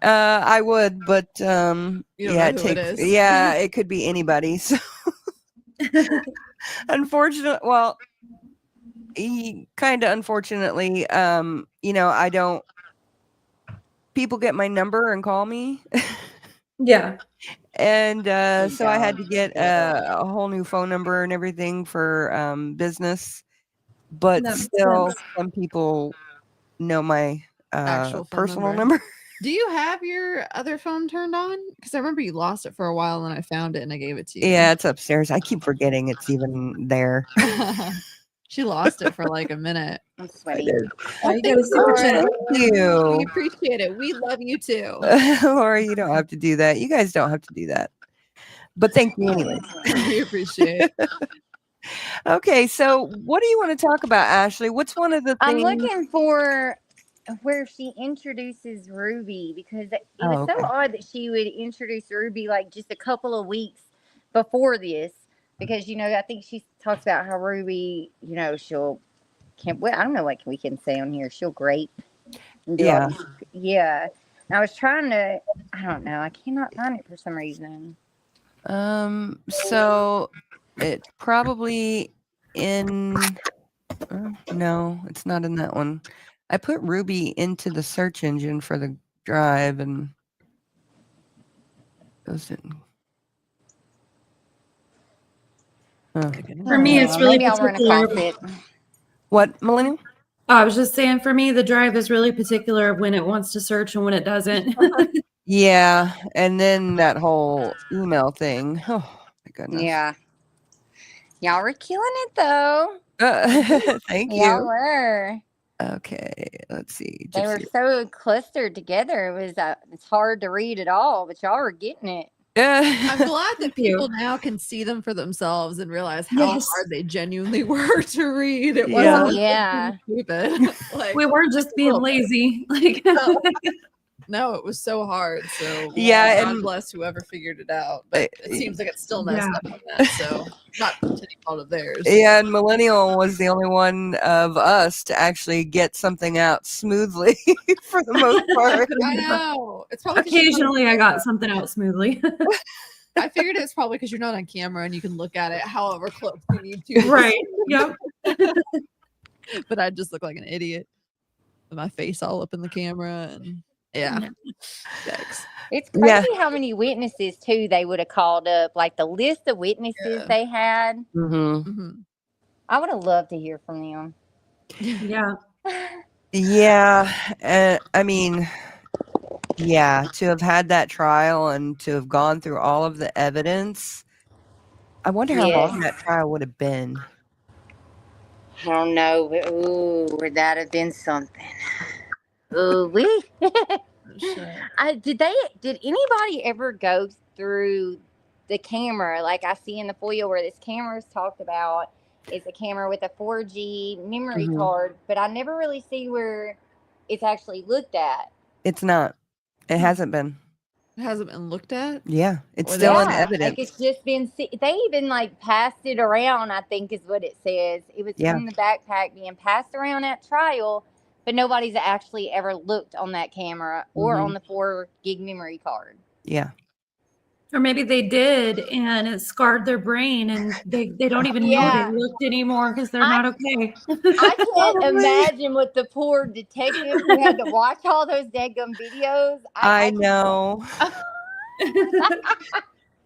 I would, but You don't yeah, know who it is. yeah, it could be anybody. So, unfortunately, well, kind of unfortunately, you know, I don't. People get my number and call me. Yeah. And so I had to get a whole new phone number and everything for business. But That makes still, sense. some people know my Actual phone personal number. number. Do you have your other phone turned on? Because I remember you lost it for a while and I found it and I gave it to you. Yeah, it's upstairs. I keep forgetting it's even there. She lost it for like a minute. I'm sweaty. Oh, you got a super chat. Thank you. We appreciate it. We love you too. Laura, you don't have to do that. You guys don't have to do that. But thank you anyway. We appreciate it. Okay, so what do you want to talk about, Ashley? What's one of the things? I'm looking for where she introduces Ruby because it was so odd that she would introduce Ruby like just a couple of weeks before this because, you know, I think she talks about how Ruby, you know, I don't know what we can say on here. She'll grape. Yeah. Yeah. And I was trying to, I don't know. I cannot find it for some reason. So it's probably in, no, it's not in that one. I put Ruby into the search engine for the drive and goes in. For me, it's really maybe I'll run particular. across it. What, Millennium? I was just saying, for me, the drive is really particular when it wants to search and when it doesn't. Yeah, and then that whole email thing. Oh my goodness. Yeah. Y'all were killing it though. Thank Y'all you. were. Okay, let's see. They were Gypsy. so clustered together. It was it's hard to read at all, but y'all were getting it. I'm glad that people now can see them for themselves and realize how hard they genuinely were to read. It wasn't stupid. Like, we weren't just being lazy. Like, no, it was so hard. So Yeah, God and bless whoever figured it out. But it seems like it's still messed up on that. So not to any fault of theirs. Yeah, and Millennial was the only one of us to actually get something out smoothly for the most part. I know. It's probably occasionally I got something out smoothly. I figured it's probably because you're not on camera and you can look at it however close you need to. Right. Yep. But I just look like an idiot with my face all up in the camera and Yikes. It's crazy how many witnesses too they would have called up. Like the list of witnesses they had. I would have loved to hear from them. Yeah. Yeah. I mean, yeah, to have had that trial and to have gone through all of the evidence, I wonder how Yes. long that trial would have been. I don't know. Ooh, would that have been something? Ooh, we. Shit. Did anybody ever go through the camera like I see in the foil where this camera is talked about? It's a camera with a 4G memory Mhm. card, but I never really see where it's actually looked at. It's not. It hasn't been. It hasn't been looked at. Yeah, it's Or still they- in Yeah, like evidence. it's just been. They even like passed it around. I think is what it says. It was Yeah. in the backpack being passed around at trial, but nobody's actually ever looked on that camera or Mhm. on the 4 gig memory card. Yeah. Or maybe they did and it scarred their brain and they don't even know they Yeah. looked anymore because they're I- not okay. I can't Probably. imagine what the poor detective who had to watch all those daggum videos. I know.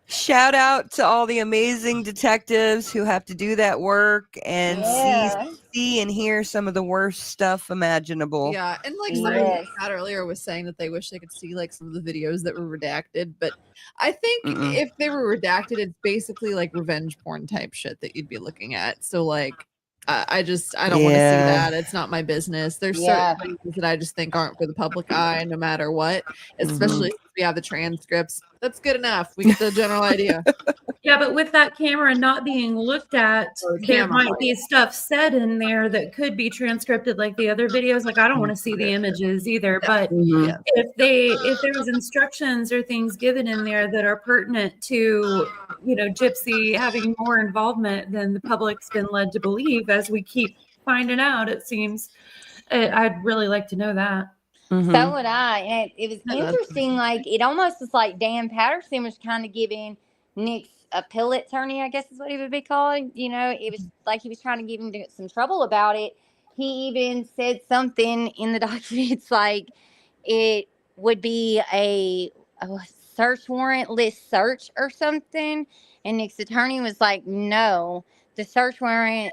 Shout out to all the amazing detectives who have to do that work and Yeah. see and hear some of the worst stuff imaginable. Yeah, and like somebody in Yes. the chat earlier was saying that they wish they could see like some of the videos that were redacted, but I think Mm-mm. if they were redacted, it's basically like revenge porn type shit that you'd be looking at. So like, I don't want to see Yeah. that. It's not my business. There's Yeah. certain things that I just think aren't for the public eye, no matter what. Especially since we have the transcripts. That's good enough. We get the general idea. Yeah, but with that camera not being looked at, Or the there camera might be stuff said in there that could be transcripted like the other videos. Like I don't want to see the images either, but Mhm. Yeah. if there was instructions or things given in there that are pertinent to, Gypsy having more involvement than the public's been led to believe, as we keep finding out, it seems, I'd really like to know that. Mhm. So would I. And it was Yeah, that's- interesting. Like, it almost was like Dan Patterson was kind of giving Nick's appellate attorney, I guess is what he would be called. It was like he was trying to give him some trouble about it. He even said something in the documents like it would be a search warrantless search or something. And Nick's attorney was like, no. The search warrant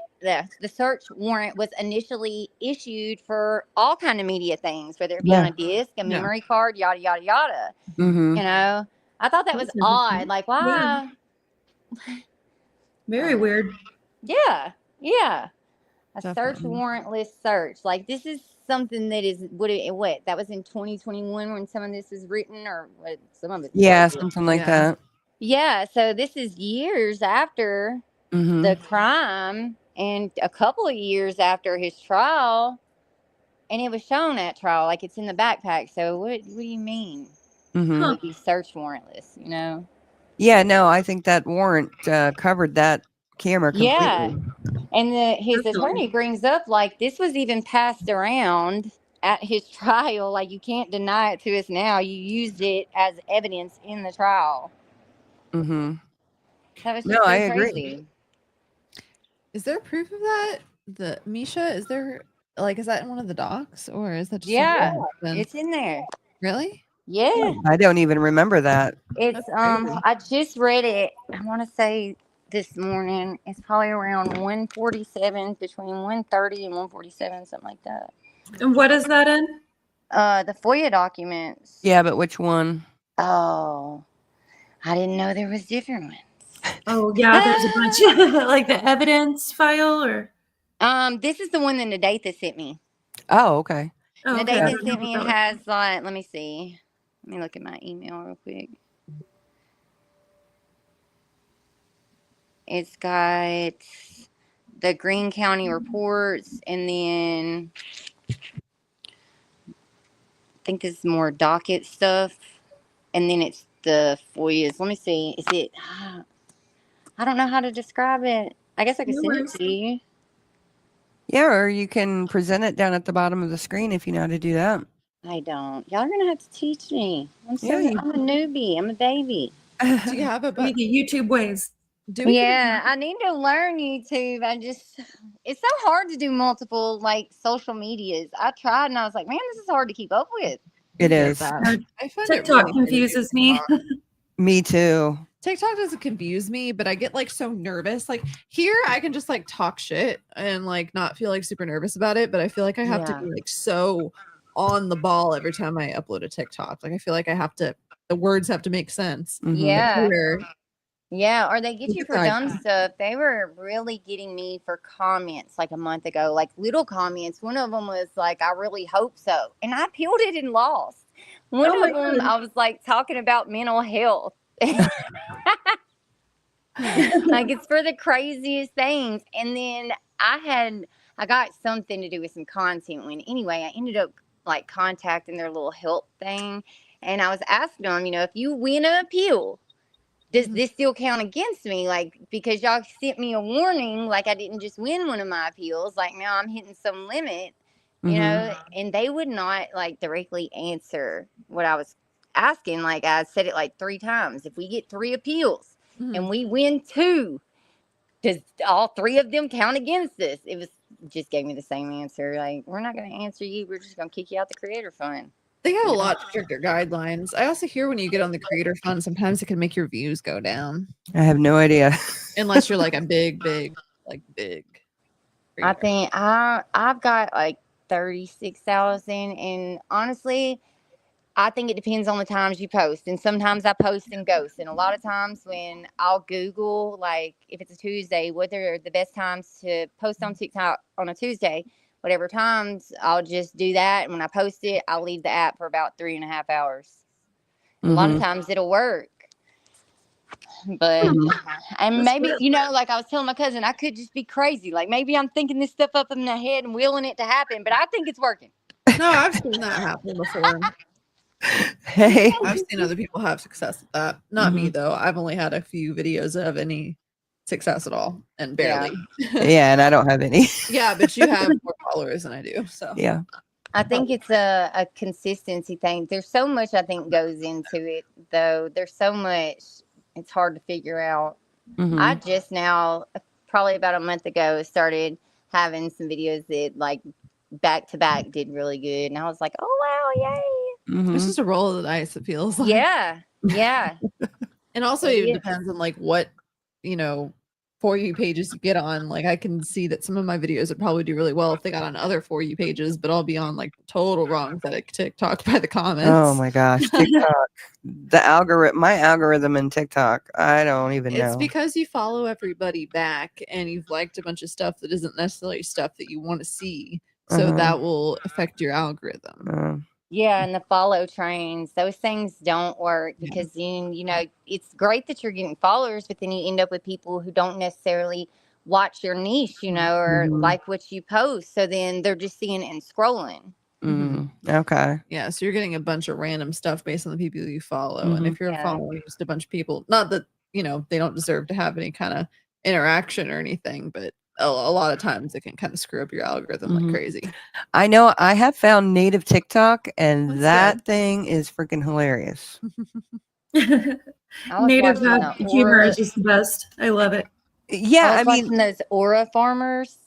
was initially issued for all kind of media things, whether it be on a disc, a memory card, yada yada yada. Mhm. I thought that was That's odd. interesting. Like, why? Very weird. Yeah. A search Definitely. warrantless search. Like, this is something that is what that was in 2021 when some of this is written, or what some of it. Yeah, something like Yeah. that. Yeah. So this is years after Mhm. the crime and a couple of years after his trial, and it was shown at trial, like it's in the backpack. So what do you mean Mhm. it would be search warrantless? Yeah, no, I think that warrant covered that camera completely. Yeah. And his Definitely. attorney brings up like this was even passed around at his trial. Like, you can't deny it to us now. You used it as evidence in the trial. Mhm. That was just No, so I agree. crazy. Is there proof of that? The Misha, is there is that in one of the docs, or is that just Yeah, something that happened? it's in there. Really? Yeah. I don't even remember that. It's That's crazy. I just read it. I want to say this morning. It's probably around 1:47, between 1:30 and 1:47, something like that. And what is that in? The FOIA documents. Yeah, but which one? Oh, I didn't know there was different ones. Oh yeah, there's a bunch like the evidence file or This is the one that Nadatha sent me. Oh, okay. oh, okay. Nadatha sent me and has like, let me see. Let me look at my email real quick. It's got the Greene County reports, and then I think this is more docket stuff, and then it's the FOIAs. Let me see. Is it? I don't know how to describe it. I guess I could No send it worries. to you. Yeah, or you can present it down at the bottom of the screen if you know how to do that. I don't. Y'all are gonna have to teach me. I'm Yeah, I'm a newbie. I'm a baby. Do you have a We the YouTube ways. do we Yeah, I need to learn YouTube. It's so hard to do multiple like social medias. I tried and I was like, man, this is hard to keep up with. It get is. that? I find TikTok really confuses me. Me too. TikTok doesn't confuse me, but I get like so nervous. Like here, I can just like talk shit and like not feel like super nervous about it. But I feel like I have to be like so on the ball every time I upload a TikTok. Like I feel like the words have to make sense. Mhm. Yeah. Here, Yeah, or they get you for Besides dumb stuff. They were really getting me for comments like a month ago, like little comments. One of them was like, I really hope so. And I appealed it and lost. One Oh my of them, God. I was like talking about mental health. Like it's for the craziest things. And then I got something to do with some content when anyway, I ended up like contacting their little help thing. And I was asking them, if you win an appeal, does this still count against me? Like, because y'all sent me a warning, like I didn't just win one of my appeals, like now I'm hitting some limit, and they would not like directly answer what I was asking. Like I said it like 3 times. If we get 3 appeals and we win 2, does all 3 of them count against us? It was just gave me the same answer. Like, we're not going to answer you. We're just going to kick you out the creator fund. They have a lot stricter guidelines. I also hear when you get on the creator fund, sometimes it can make your views go down. I have no idea. Unless you're like a big. I think I've got like 36,000, and honestly, I think it depends on the times you post. And sometimes I post and ghost. And a lot of times when I'll Google, like if it's a Tuesday, what are the best times to post on TikTok on a Tuesday? Whatever times, I'll just do that. And when I post it, I'll leave the app for about 3.5 hours. A lot of times it'll work. But, and maybe, like I was telling my cousin, I could just be crazy. Like maybe I'm thinking this stuff up in my head and willing it to happen, but I think it's working. No, I've seen that happen before. Hey, I've seen other people have success with that. Not me though. I've only had a few videos of any success at all, and barely. yeah, and I don't have any. Yeah, but you have more followers than I do. So Yeah. I think it's a consistency thing. There's so much I think goes into it, though. There's so much it's hard to figure out. I just now, probably about a month ago, started having some videos that like back to back did really good, and I was like, oh wow, yay! It's just a roll of the dice, it feels like. Yeah. And also it depends on like what For You pages you get on. Like I can see that some of my videos would probably do really well if they got on other For You pages, but I'll be on like total wrong TikTok by the comments. Oh my gosh, TikTok. My algorithm in TikTok, I don't even know. It's because you follow everybody back and you've liked a bunch of stuff that isn't necessarily stuff that you want to see. So that will affect your algorithm. Yeah, and the follow trains, those things don't work because then, it's great that you're getting followers, but then you end up with people who don't necessarily watch your niche, or like what you post. So then they're just seeing it and scrolling. Okay. Yeah, so you're getting a bunch of random stuff based on the people you follow. And if you're following just a bunch of people, not that, they don't deserve to have any kind of interaction or anything, but a lot of times it can kind of screw up your algorithm like crazy. I know I have found native TikTok, and that thing is freaking hilarious. Native humor is just the best. I love it. Yeah, I mean those aura farmers.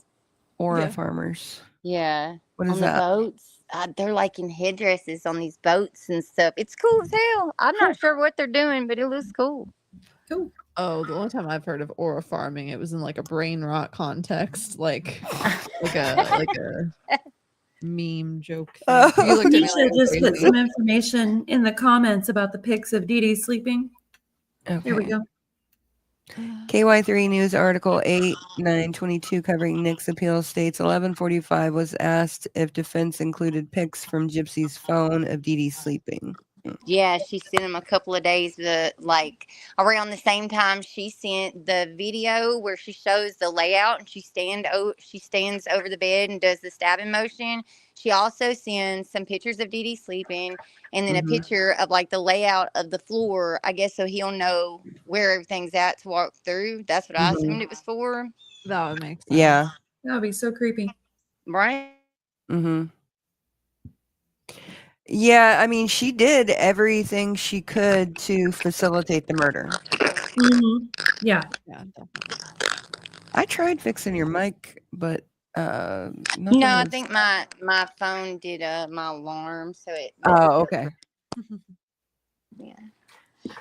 Farmers. Yeah. What is on that? The boats. They're like in headdresses on these boats and stuff. It's cool as hell. I'm not sure what they're doing, but it looks cool. Cool. Oh, the only time I've heard of aura farming, it was in like a brain rot context, like a meme joke. Nisha just put some information in the comments about the pics of Dee Dee sleeping. Okay. Here we go. KY3 News article 8/9/22 covering Nick's appeal states 11:45 was asked if defense included pics from Gypsy's phone of Dee Dee sleeping. Yeah, she sent him a couple of days, like around the same time she sent the video where she shows the layout and she stands over the bed and does the stabbing motion. She also sends some pictures of Dee Dee sleeping and then a picture of like the layout of the floor, I guess, so he'll know where everything's at to walk through. That's what I assumed it was for. That would make sense. Yeah. That would be so creepy. Right? Yeah, I mean, she did everything she could to facilitate the murder. Yeah. Definitely. I tried fixing your mic, but no, I think my phone did my alarm, so it. Oh, okay. Yeah,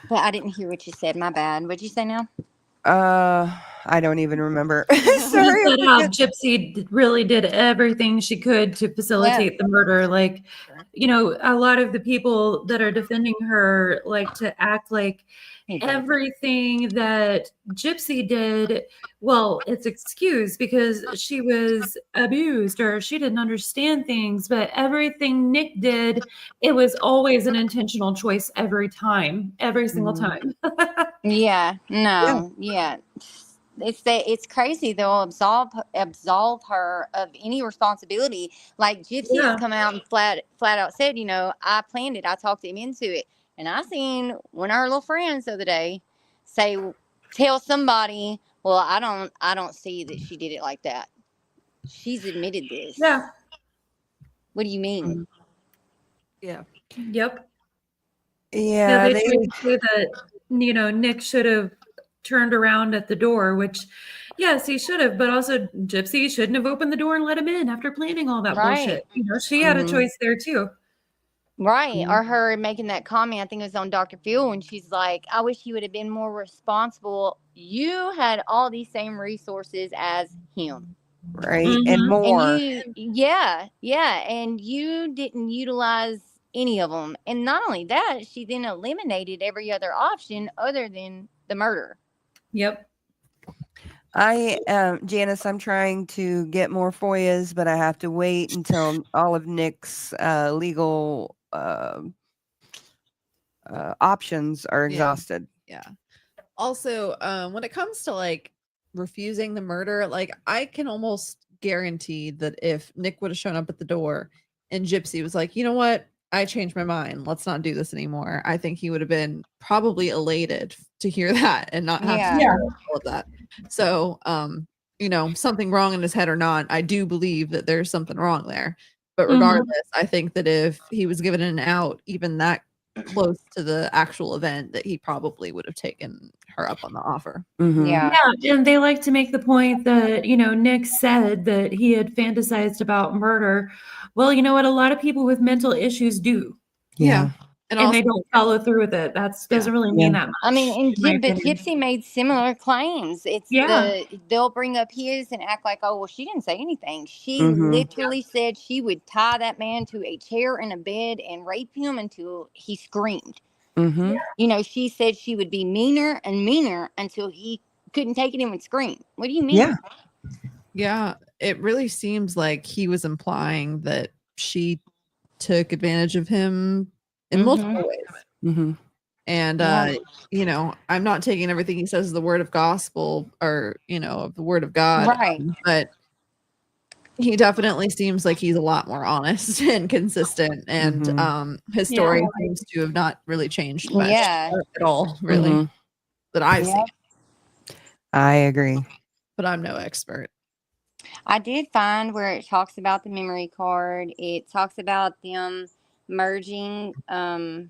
but I didn't hear what you said. My bad. What'd you say now? I don't even remember. Sorry. How Gypsy really did everything she could to facilitate the murder. Like, a lot of the people that are defending her like to act like everything that Gypsy did, well, it's excused because she was abused or she didn't understand things. But everything Nick did, it was always an intentional choice every time, every single time. Yeah, no, yeah. It's crazy. They'll absolve her of any responsibility. Like Gypsy has Yeah. come out and flat out said, I planned it. I talked him into it. And I seen one of her little friends the other day tell somebody, well, I don't see that she did it like that. She's admitted this. Yeah. What do you mean? Yeah. Yep. Yeah. They tried to say that, Nick should have turned around at the door, which, yes, he should have, but also Gypsy shouldn't have opened the door and let him in after planning all that bullshit. She had a choice there too. Right. Or her making that comment, I think it was on Dr. Phil, when she's like, I wish you would have been more responsible. You had all these same resources as him. Right. And more. And yeah. And you didn't utilize any of them. And not only that, she then eliminated every other option other than the murder. Yep. Janice, I'm trying to get more FOIAs, but I have to wait until all of Nick's legal options are exhausted. Yeah. Also, when it comes to like refusing the murder, like I can almost guarantee that if Nick would have shown up at the door and Gypsy was like, you know what, I changed my mind, let's not do this anymore, I think he would have been probably elated to hear that and not have to hear all of that. So something wrong in his head or not, I do believe that there's something wrong there. But regardless, I think that if he was given an out even that close to the actual event, that he probably would have taken her up on the offer. Yeah, and they like to make the point that Nick said that he had fantasized about murder. Well, you know what, a lot of people with mental issues do. And also, they don't follow through with it. That doesn't really mean that much. I mean, but Gypsy made similar claims. They'll bring up his and act like, oh, well, she didn't say anything. She literally said she would tie that man to a chair in a bed and rape him until he screamed. She said she would be meaner and meaner until he couldn't take it and would scream. What do you mean? Yeah, it really seems like he was implying that she took advantage of him in multiple ways. And I'm not taking everything he says as the word of gospel or of the word of God, right? But he definitely seems like he's a lot more honest and consistent, and his story seems to have not really changed much at all, really, that I've seen. I agree, but I'm no expert. I did find where it talks about the memory card. It talks about them merging the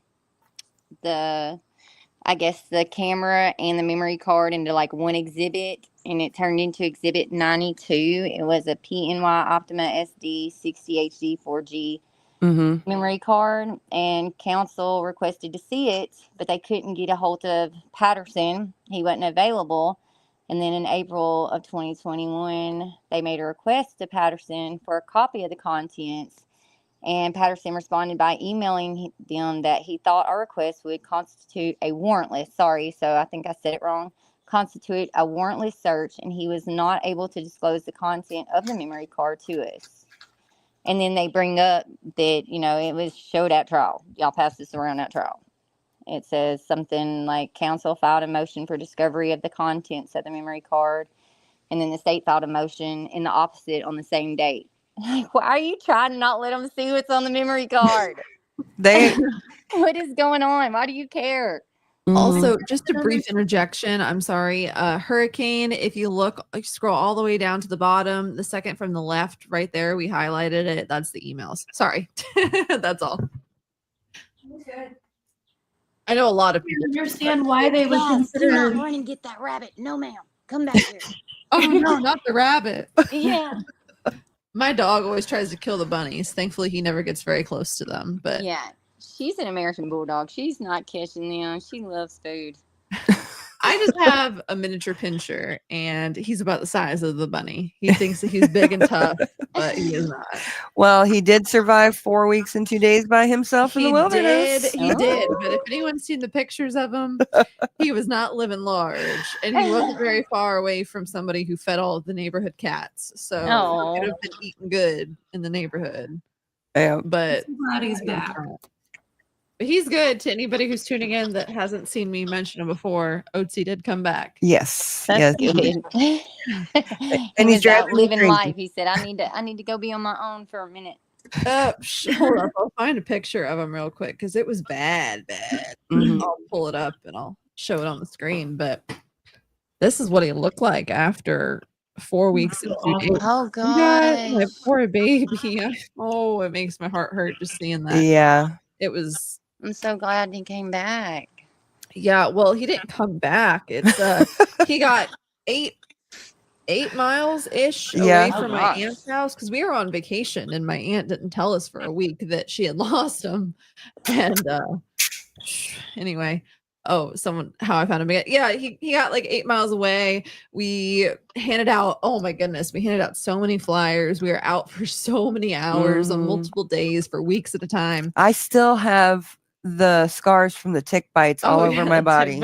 camera and the memory card into like one exhibit, and it turned into exhibit 92. It was a PNY Optima SD 60 HD 4G memory card, and counsel requested to see it, but they couldn't get a hold of Patterson. He wasn't available. And then in April of 2021, they made a request to Patterson for a copy of the contents. And Patterson responded by emailing them that he thought our request would constitute a warrantless, so I think I said it wrong, constitute a warrantless search, and he was not able to disclose the content of the memory card to us. And then they bring up that, it was showed at trial. Y'all passed this around at trial. It says something like counsel filed a motion for discovery of the contents of the memory card, and then the state filed a motion in the opposite on the same date. Like, why are you trying to not let them see what's on the memory card? What is going on? Why do you care? Also, just a brief interjection. I'm sorry. Hurricane, if you look, scroll all the way down to the bottom, the second from the left, right there, we highlighted it. That's the emails. Sorry. That's all. Okay. I know a lot of people understand why they would consider. Do not run and get that rabbit. No, ma'am. Come back here. Oh, no, not the rabbit. Yeah. My dog always tries to kill the bunnies. Thankfully, he never gets very close to them. But yeah, she's an American Bulldog. She's not catching them. She loves food. I I just have a miniature pinscher, and he's about the size of the bunny. He thinks that he's big and tough, but he is not. Well, he did survive 4 weeks and 2 days by himself in the wilderness. He did. But if anyone's seen the pictures of him, he was not living large, and he wasn't very far away from somebody who fed all of the neighborhood cats. So he could have been eating good in the neighborhood. Yeah. But I'm glad he's back. But he's good. To anybody who's tuning in that hasn't seen me mention him before, Oatsy did come back. Yes. That's yes. good. And he's out driving me living crazy. life. He said, I need to go be on my own for a minute. Hold up. I'll find a picture of him real quick because it was bad. Mhm. I'll pull it up and I'll show it on the screen. But this is what he looked like after 4 weeks. Oh, God, my gosh. poor baby. It makes my heart hurt just seeing that. Yeah. It was. I'm so glad he came back. Yeah, well, he didn't come back. It's he got 8 miles ish away from my aunt's house because we were on vacation and my aunt didn't tell us for a week that she had lost him. And anyway, how I found him again. Yeah, he got like 8 miles away. We handed out, oh my goodness, we handed out so many flyers. We were out for so many hours on multiple days for weeks at a time. I still have the scars from the tick bites all over my body.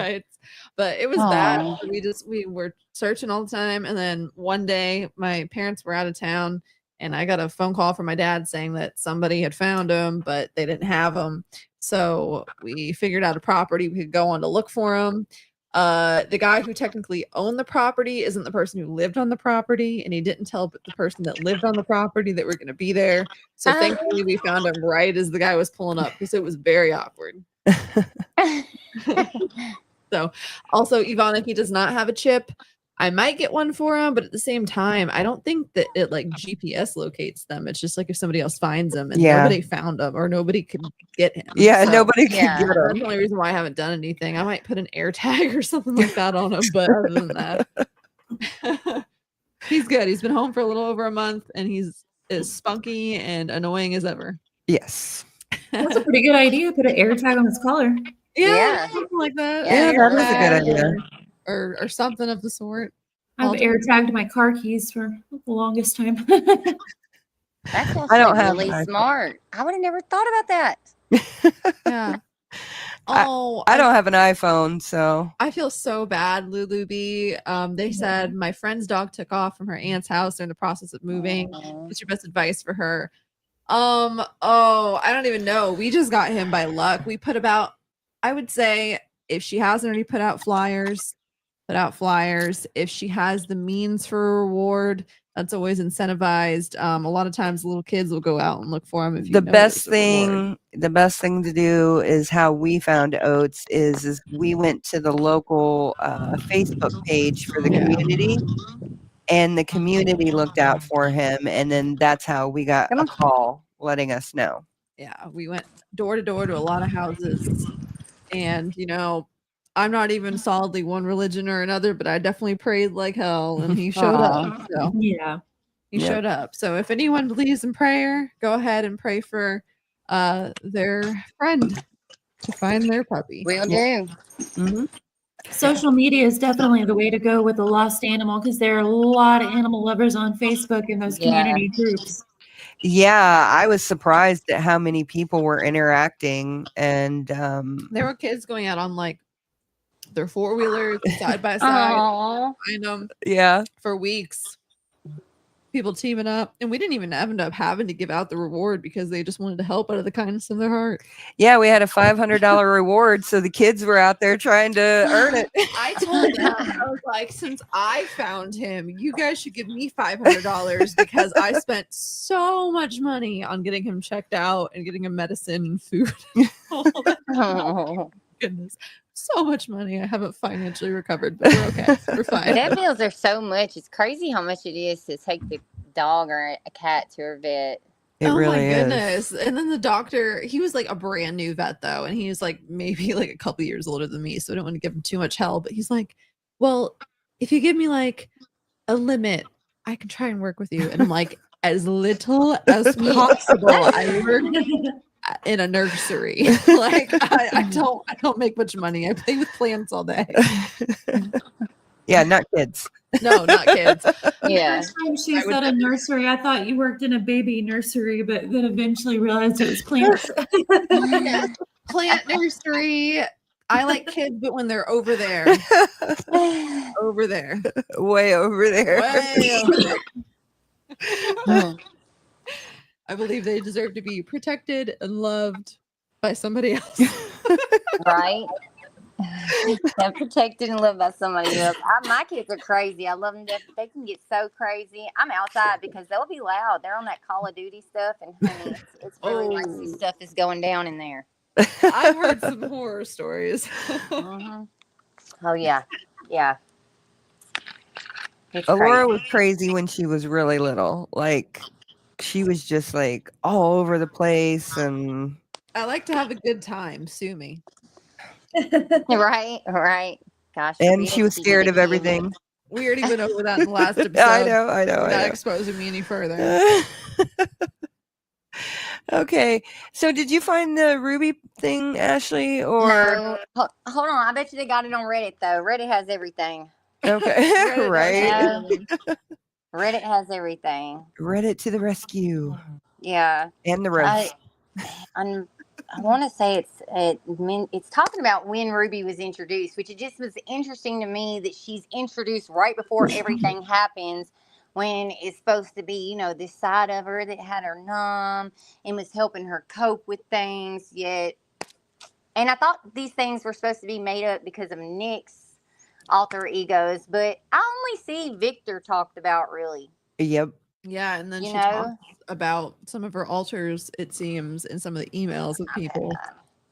But it was bad. We were searching all the time. And then one day my parents were out of town and I got a phone call from my dad saying that somebody had found him, but they didn't have him. So we figured out a property we could go on to look for him. The guy who technically owned the property isn't the person who lived on the property, and he didn't tell the person that lived on the property that we're going to be there. So thankfully we found him right as the guy was pulling up because it was very awkward. So also, Ivana, he does not have a chip. I might get one for him, but at the same time, I don't think that it like GPS locates them. It's just like if somebody else finds them and nobody found them or nobody could get him. Yeah, so, nobody could get him. That's the only reason why I haven't done anything. I might put an air tag or something like that on him, but other than that, he's good. He's been home for a little over a month and he's as spunky and annoying as ever. Yes. That's a pretty good idea. Put an air tag on his collar. Yeah, something like that. Yeah, that is a good idea. Or something of the sort. I've air tagged my car keys for the longest time. That's also I don't have really an iPhone. smart. I would have never thought about that. Yeah. I don't have an iPhone, so I feel so bad, Lulu B. They said my friend's dog took off from her aunt's house. They're in the process of moving. What's your best advice for her? I don't even know. We just got him by luck. We put about, I would say, if she hasn't already put out flyers. If she has the means for a reward, that's always incentivized. A lot of times little kids will go out and look for them. If the best thing to do is how we found Oates is we went to the local Facebook page for the community, and the community looked out for him, and then that's how we got a call letting us know. Yeah, we went door to door to a lot of houses, and I'm not even solidly one religion or another, but I definitely prayed like hell, and he showed up. So he showed up. So if anyone believes in prayer, go ahead and pray for their friend to find their puppy. Will do. Mm-hmm. Social media is definitely the way to go with a lost animal because there are a lot of animal lovers on Facebook in those community groups. Yeah, I was surprised at how many people were interacting, and there were kids going out on like their 4-wheelers side by side, find them for weeks. People teaming up, and we didn't even end up having to give out the reward because they just wanted to help out of the kindness of their heart. Yeah, we had a $500 reward, so the kids were out there trying to earn it. I told them, I was like, since I found him, you guys should give me $500 because I spent so much money on getting him checked out and getting him medicine and food. Goodness. So much money. I haven't financially recovered, but we're okay. We're fine. Vet bills are so much. It's crazy how much it is to take the dog or a cat to a vet. It really my goodness. And then the doctor, he was like a brand new vet though. And he was like maybe like a couple years older than me. So I don't want to give him too much hell. But he's like, well, if you give me like a limit, I can try and work with you. And I'm like, as little as possible. in a nursery. Like I don't make much money. I play with plants all day. Yeah, not kids. No, not kids. Yeah. First time she said a nursery, I thought you worked in a baby nursery, but then eventually realized it was plants. Plant nursery. I like kids, but when they're over there. Over there. Way over there. Way over there. I believe they deserve to be protected and loved by somebody else. Right? And protected and loved by somebody else. My kids are crazy. I love them to death. They can get so crazy. I'm outside because they'll be loud. They're on that Call of Duty stuff, and honey, it's really nice. Some stuff is going down in there. I've heard some horror stories. Oh yeah, yeah. It's Aurora crazy. was crazy when she was really little. Like she was just like all over the place, and I like to have a good time. Sue me. Right. Gosh. and she was scared of everything. We already went over that in the last episode. I know. We're not exposing me any further. Okay, so did you find the Ruby thing, Ashley? Or No. Hold on. I bet you they got it on Reddit though. Reddit has everything. okay, Reddit right? Reddit has everything. Reddit to the rescue, Yeah. and the roast. I want to say it's talking about when Ruby was introduced, which it just was interesting to me that she's introduced right before everything happens, when it's supposed to be, this side of her that had her numb and was helping her cope with things. Yet, and I thought these things were supposed to be made up because of Nick's alter egos, but I only see Victor talked about really. Yep. Yeah, and then she talks about some of her alters, it seems, in some of the emails of people.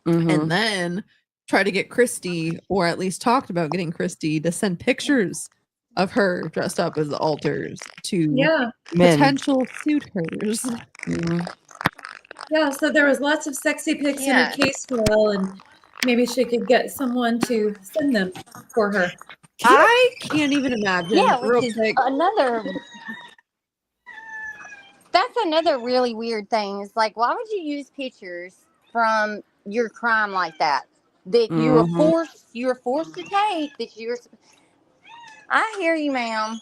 And then try to get Christy, or at least talked about getting Christy, to send pictures of her dressed up as alters to potential suitors. Yeah, so there was lots of sexy pics in a case file, and maybe she could get someone to send them for her. I can't even imagine. Yeah, real which is quick. That's another really weird thing. It's like, why would you use pictures from your crime like that? That you were forced to take. I hear you, ma'am.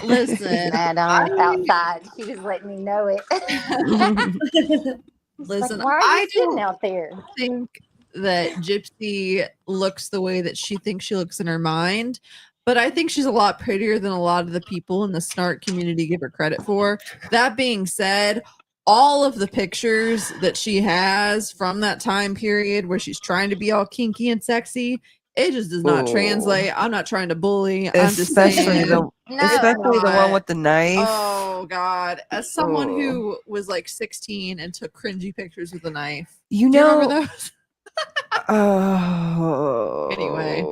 Listen, outside. She was letting me know it. Listen, like, why are you sitting out there? I think that Gypsy looks the way that she thinks she looks in her mind. But I think she's a lot prettier than a lot of the people in the snark community give her credit for. That being said, all of the pictures that she has from that time period where she's trying to be all kinky and sexy, it just does not translate. I'm not trying to bully. Especially the one with the knife. Oh God! As someone who was like 16 and took cringy pictures with a knife, do you remember those? Anyway,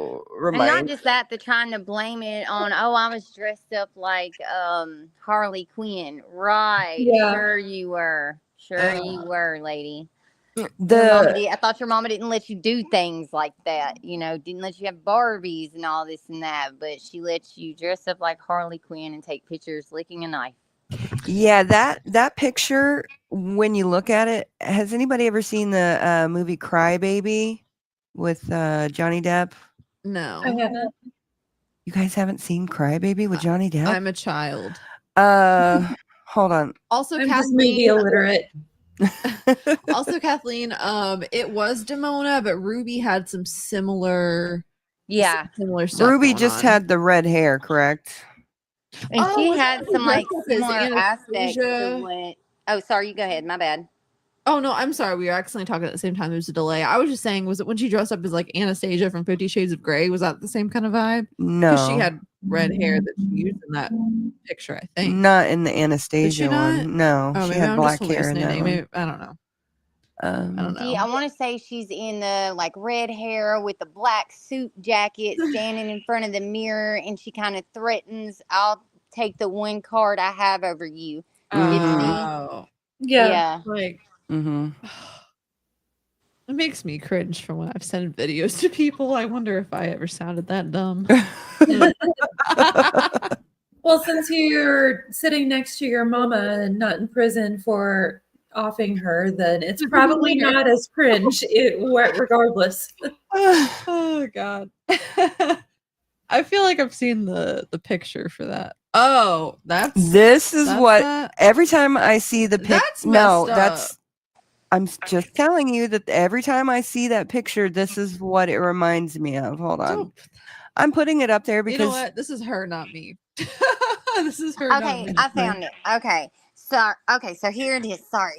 and not just that, they're trying to blame it on, I was dressed up like Harley Quinn. Right. Yeah. Sure you were, lady. I thought your mama didn't let you do things like that, didn't let you have Barbies and all this and that, but she lets you dress up like Harley Quinn and take pictures licking a knife. Yeah, that picture, when you look at it, has anybody ever seen the movie Cry Baby with Johnny Depp? No. I haven't. You guys haven't seen Cry Baby with Johnny Depp? I'm a child. Hold on. Also, I'm just movie illiterate. Also, Kathleen, it was Demona, but Ruby had some similar stuff. Ruby just had the red hair, correct? And she had some similar aspects to what. Oh, sorry, you go ahead. My bad. Oh no, I'm sorry. We were accidentally talking at the same time. There's a delay. I was just saying, was it when she dressed up as like Anastasia from 50 Shades of Grey? Was that the same kind of vibe? No, she had red hair that she used in that picture. I think not in the Anastasia one. No, she had black hair in that one. Maybe, I don't know. I don't know. I want to say she's in the red hair with the black suit jacket, standing in front of the mirror, and she kind of threatens, "I'll take the one card I have over you." Oh, yeah. Like, it makes me cringe from when I've sent videos to people. I wonder if I ever sounded that dumb. Well, since you're sitting next to your mama and not in prison for offing her, then it's probably not as cringe regardless. Oh God. I feel like I've seen the picture for that. Oh, this is that's what that? every time I see the picture. That's No, messed that's up. I'm just telling you that every time I see that picture, this is what it reminds me of. Hold on. Don't- I'm putting it up there You know because what? This is her, not me. This is her, not Okay, me. I found it. Okay. So here it is. Sorry.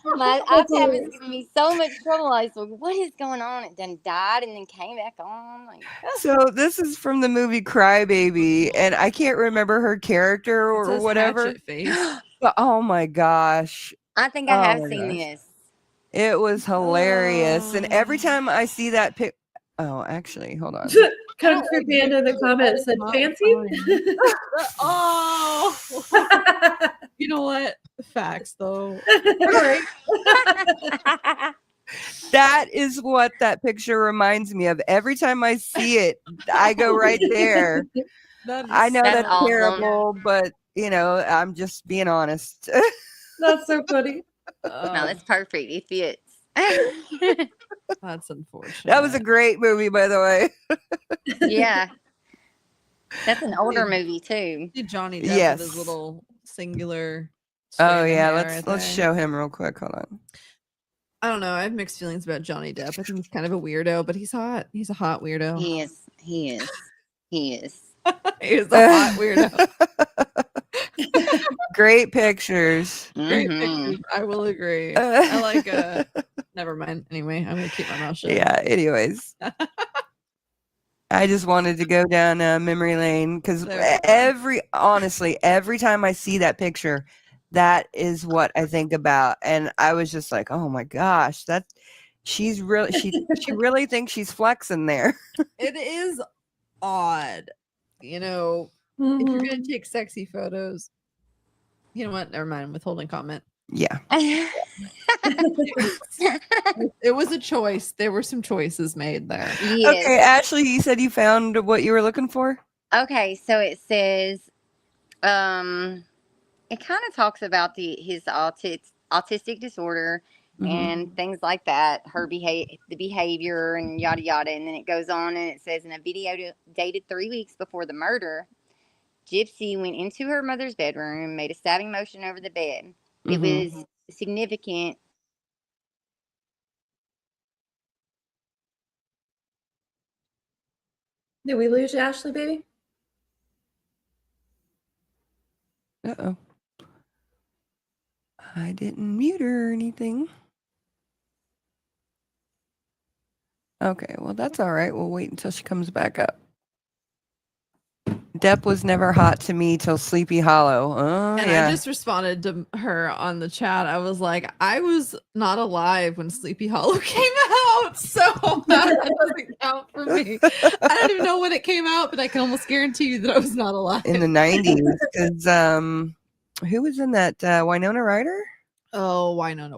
My iPad was giving me so much trouble. I was like, what is going on? It then died and then came back on. Like, so this is from the movie Crybaby, and I can't remember her character It or says whatever. hatchet face. But oh my gosh. I think I Oh have my seen gosh. this. It was hilarious. And every Oh. time I see that pic, oh, actually, hold on. Kung Fu Panda in the comments said, Not fancy? Oh, you know what? Facts though. Right. That is what that picture reminds me of. Every time I see it, I go right there. That is I know That's that's awesome. terrible, but I'm just being honest. That's so funny. No, that's perfect. It fits. That's unfortunate. That was a great movie, by the way. Yeah. That's an older movie too. See Johnny Depp Yes. with his little singular. Oh strand of yeah, hair let's right let's there. show him real quick. Hold on. I don't know. I have mixed feelings about Johnny Depp. I think he's kind of a weirdo, but he's hot. He's a hot weirdo. He is. He is. He is. He's a hot weirdo. Great pictures. Great Mhm. pictures. I will agree. I like never mind. Anyway, I'm gonna keep my mouth shut. Yeah, anyways. I just wanted to go down memory lane because There we go. honestly, every time I see that picture, that is what I think about. And I was just like, oh my gosh, she really thinks she's flexing there. It is odd. You know, if you're gonna take sexy photos, you know what? Never mind. Withholding comment. Yeah. It was a choice. There were some choices made there. Yes. Okay, Ashley, you said you found what you were looking for? Okay, so it says, it kind of talks about his autistic disorder and things like that, the behavior and yada yada, and then it goes on and it says in a video dated 3 weeks before the murder, Gypsy went into her mother's bedroom and made a stabbing motion over the bed. It was significant. Did we lose you, Ashley, baby? Uh-oh. I didn't mute her or anything. Okay, well, that's all right. We'll wait until she comes back up. Depp was never hot to me till Sleepy Hollow. Oh, And yeah. I just responded to her on the chat. I was like, I was not alive when Sleepy Hollow came out, so that doesn't count for me. I don't even know when it came out, but I can almost guarantee you that I was not alive. In the 90s, because who was in that? Winona Ryder? Oh, Winona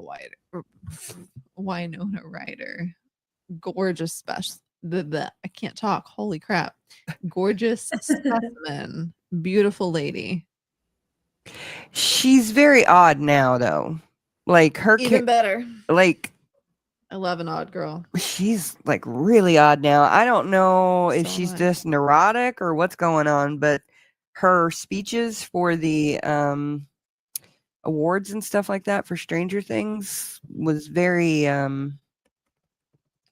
Ryder. Gorgeous special. I can't talk. Holy crap. Gorgeous specimen. Beautiful lady. She's very odd now, though. Like her, Even better. like I love an odd girl. she's like really odd now. I don't know if So she's much. just neurotic or what's going on, but her speeches for the awards and stuff like that for Stranger Things was very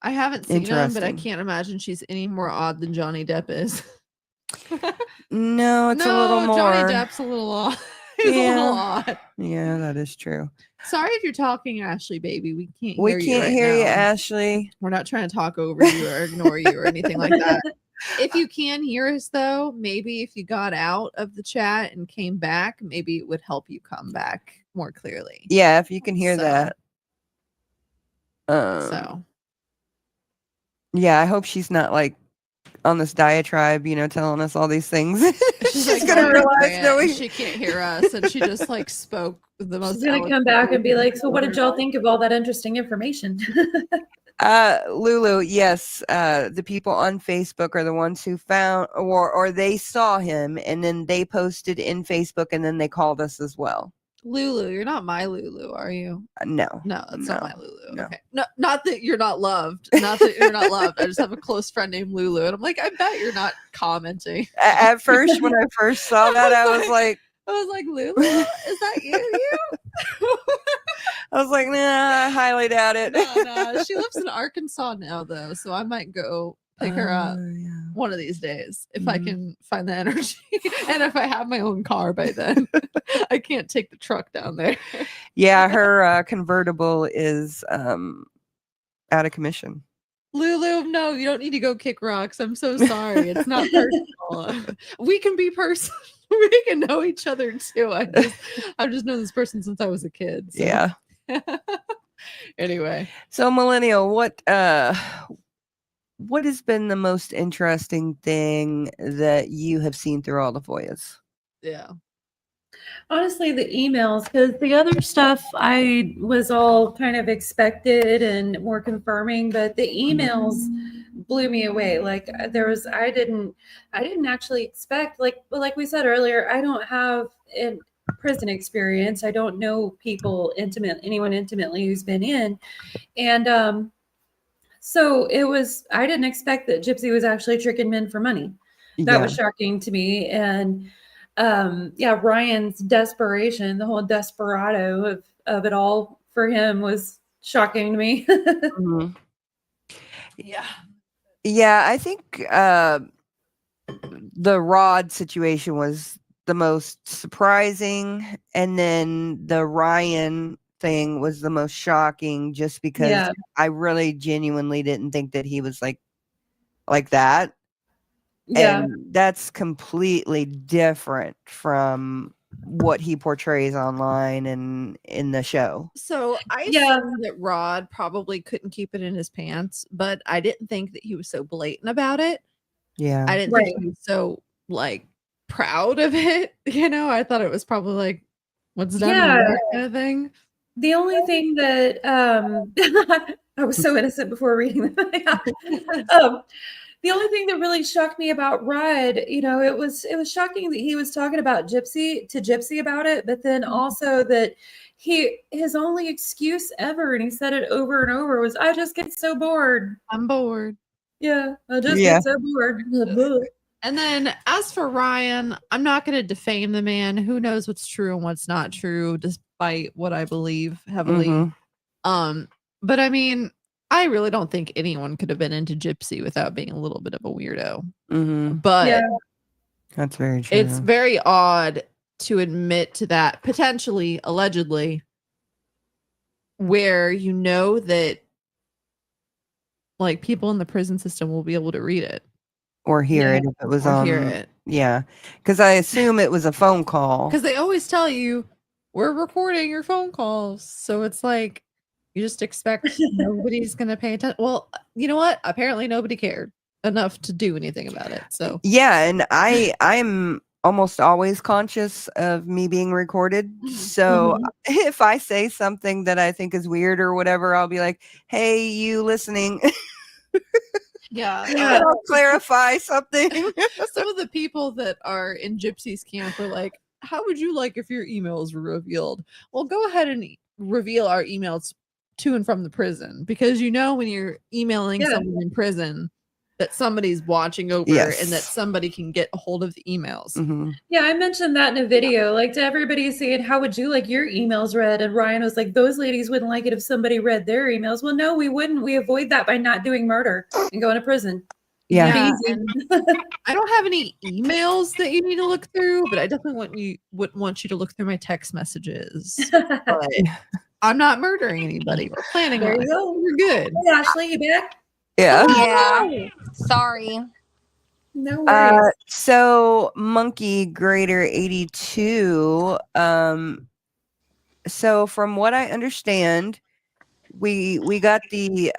I haven't seen him, but I interesting. can't imagine she's any more odd than Johnny Depp is. No, it's a little more. Johnny Depp's a little odd. He's a little odd. Yeah, that is true. Sorry if you're talking, Ashley, baby. We can't hear We you. can't right hear you, now. Ashley. We're not trying to talk over you or ignore you or anything like that. If you can hear us, though, maybe if you got out of the chat and came back, maybe it would help you come back more clearly. Yeah, if you can hear So- that. So Yeah, I hope she's not like on this diatribe, telling us all these things. She's like gonna on realize rant, no, and she can't hear us, and she just like spoke the most. She's gonna come back and be like, so what did y'all think of all that interesting information? Lulu, yes, the people on Facebook are the ones who found or they saw him and then they posted in Facebook and then they called us as well. Lulu, you're not my Lulu, are you? No. No, that's No. not my Lulu. No. Okay. No, not that you're not loved. Not that you're not loved. I just have a close friend named Lulu. And I'm like, I bet you're not commenting. At first, when I first saw that, I was like, Lulu, is that you? I was like, nah, I highly doubt it. No. She lives in Arkansas now, though, so I might go pick her up Yeah. one of these days if I can find the energy and if I have my own car by then. I can't take the truck down there. Yeah, her convertible is out of commission. Lulu, no, you don't need to go kick rocks. I'm so sorry. It's not personal. We can be personal. We can know each other too. I've just known this person since I was a kid. So. Yeah. Anyway. So Millennial, what has been the most interesting thing that you have seen through all the FOIAs? Yeah. Honestly, the emails, because the other stuff I was all kind of expected and more confirming, but the emails blew me away. Like I didn't actually expect, like we said earlier, I don't have a prison experience. I don't know anyone intimately who's been in. And so I didn't expect that Gypsy was actually tricking men for money. That was shocking to me. And Ryan's desperation, the whole desperado of it all for him was shocking to me. Mm-hmm. Yeah, I think the Rod situation was the most surprising, and then the Ryan thing was the most shocking, just because I really genuinely didn't think that he was like that. Yeah. And that's completely different from what he portrays online and in the show. So I assume that Rod probably couldn't keep it in his pants, but I didn't think that he was so blatant about it. Yeah. I didn't think he was so like proud of it. I thought it was probably like what's done kind of thing. The only thing that I was so innocent before reading them. The only thing that really shocked me about Rod, it was shocking that he was talking about Gypsy about it, but then also that his only excuse ever, and he said it over and over, was, I just get so bored. I'm bored. Yeah, I just get so bored. And then as for Ryan, I'm not going to defame the man. Who knows what's true and what's not true, despite what I believe heavily. But I mean, I really don't think anyone could have been into Gypsy without being a little bit of a weirdo. But that's very true. It's very odd to admit to that, potentially, allegedly, where that like people in the prison system will be able to read it. Or hear it if it was on. Hear it. Yeah. Because I assume it was a phone call. Because they always tell you, we're recording your phone calls. So it's like, you just expect nobody's going to pay attention. Well, you know what? Apparently nobody cared enough to do anything about it. So yeah, and I'm almost always conscious of me being recorded. So if I say something that I think is weird or whatever, I'll be like, hey, you listening? I'll clarify something. Some of the people that are in Gypsy's camp are like, how would you like if your emails were revealed? Well, go ahead and reveal our emails to and from the prison, because when you're emailing someone in prison that somebody's watching over and that somebody can get a hold of the emails. Yeah, I mentioned that in a video, like, to everybody saying, how would you like your emails read? And Ryan was like, those ladies wouldn't like it if somebody read their emails. Well, no, we wouldn't. We avoid that by not doing murder and going to prison. Yeah. I don't have any emails that you need to look through, but I definitely want you to look through my text messages. But I'm not murdering anybody. We're planning on it. We're good. Hey, Ashley, you back? Yeah. Sorry. No worries. So Monkey Grader 82. So from what I understand, we got the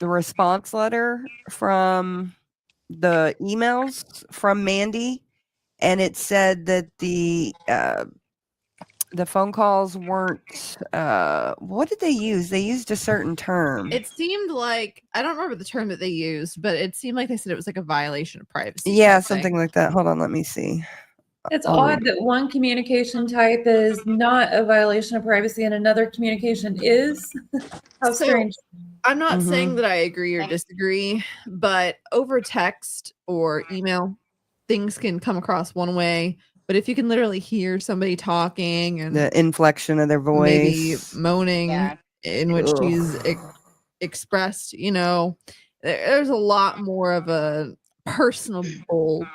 response letter from the emails from Mandy, and it said that the phone calls weren't what did they use? They used a certain term. It seemed like, I don't remember the term that they used, but it seemed like they said it was like a violation of privacy. Yeah, something like that. Hold on, let me see. It's I'll read odd that one communication type is not a violation of privacy and another communication is. How So, strange. I'm not Mhm. saying that I agree or disagree, but over text or email, things can come across one way. But if you can literally hear somebody talking and the inflection of their maybe voice. moaning Yeah. in which Ugh. she's expressed, there's a lot more of a personable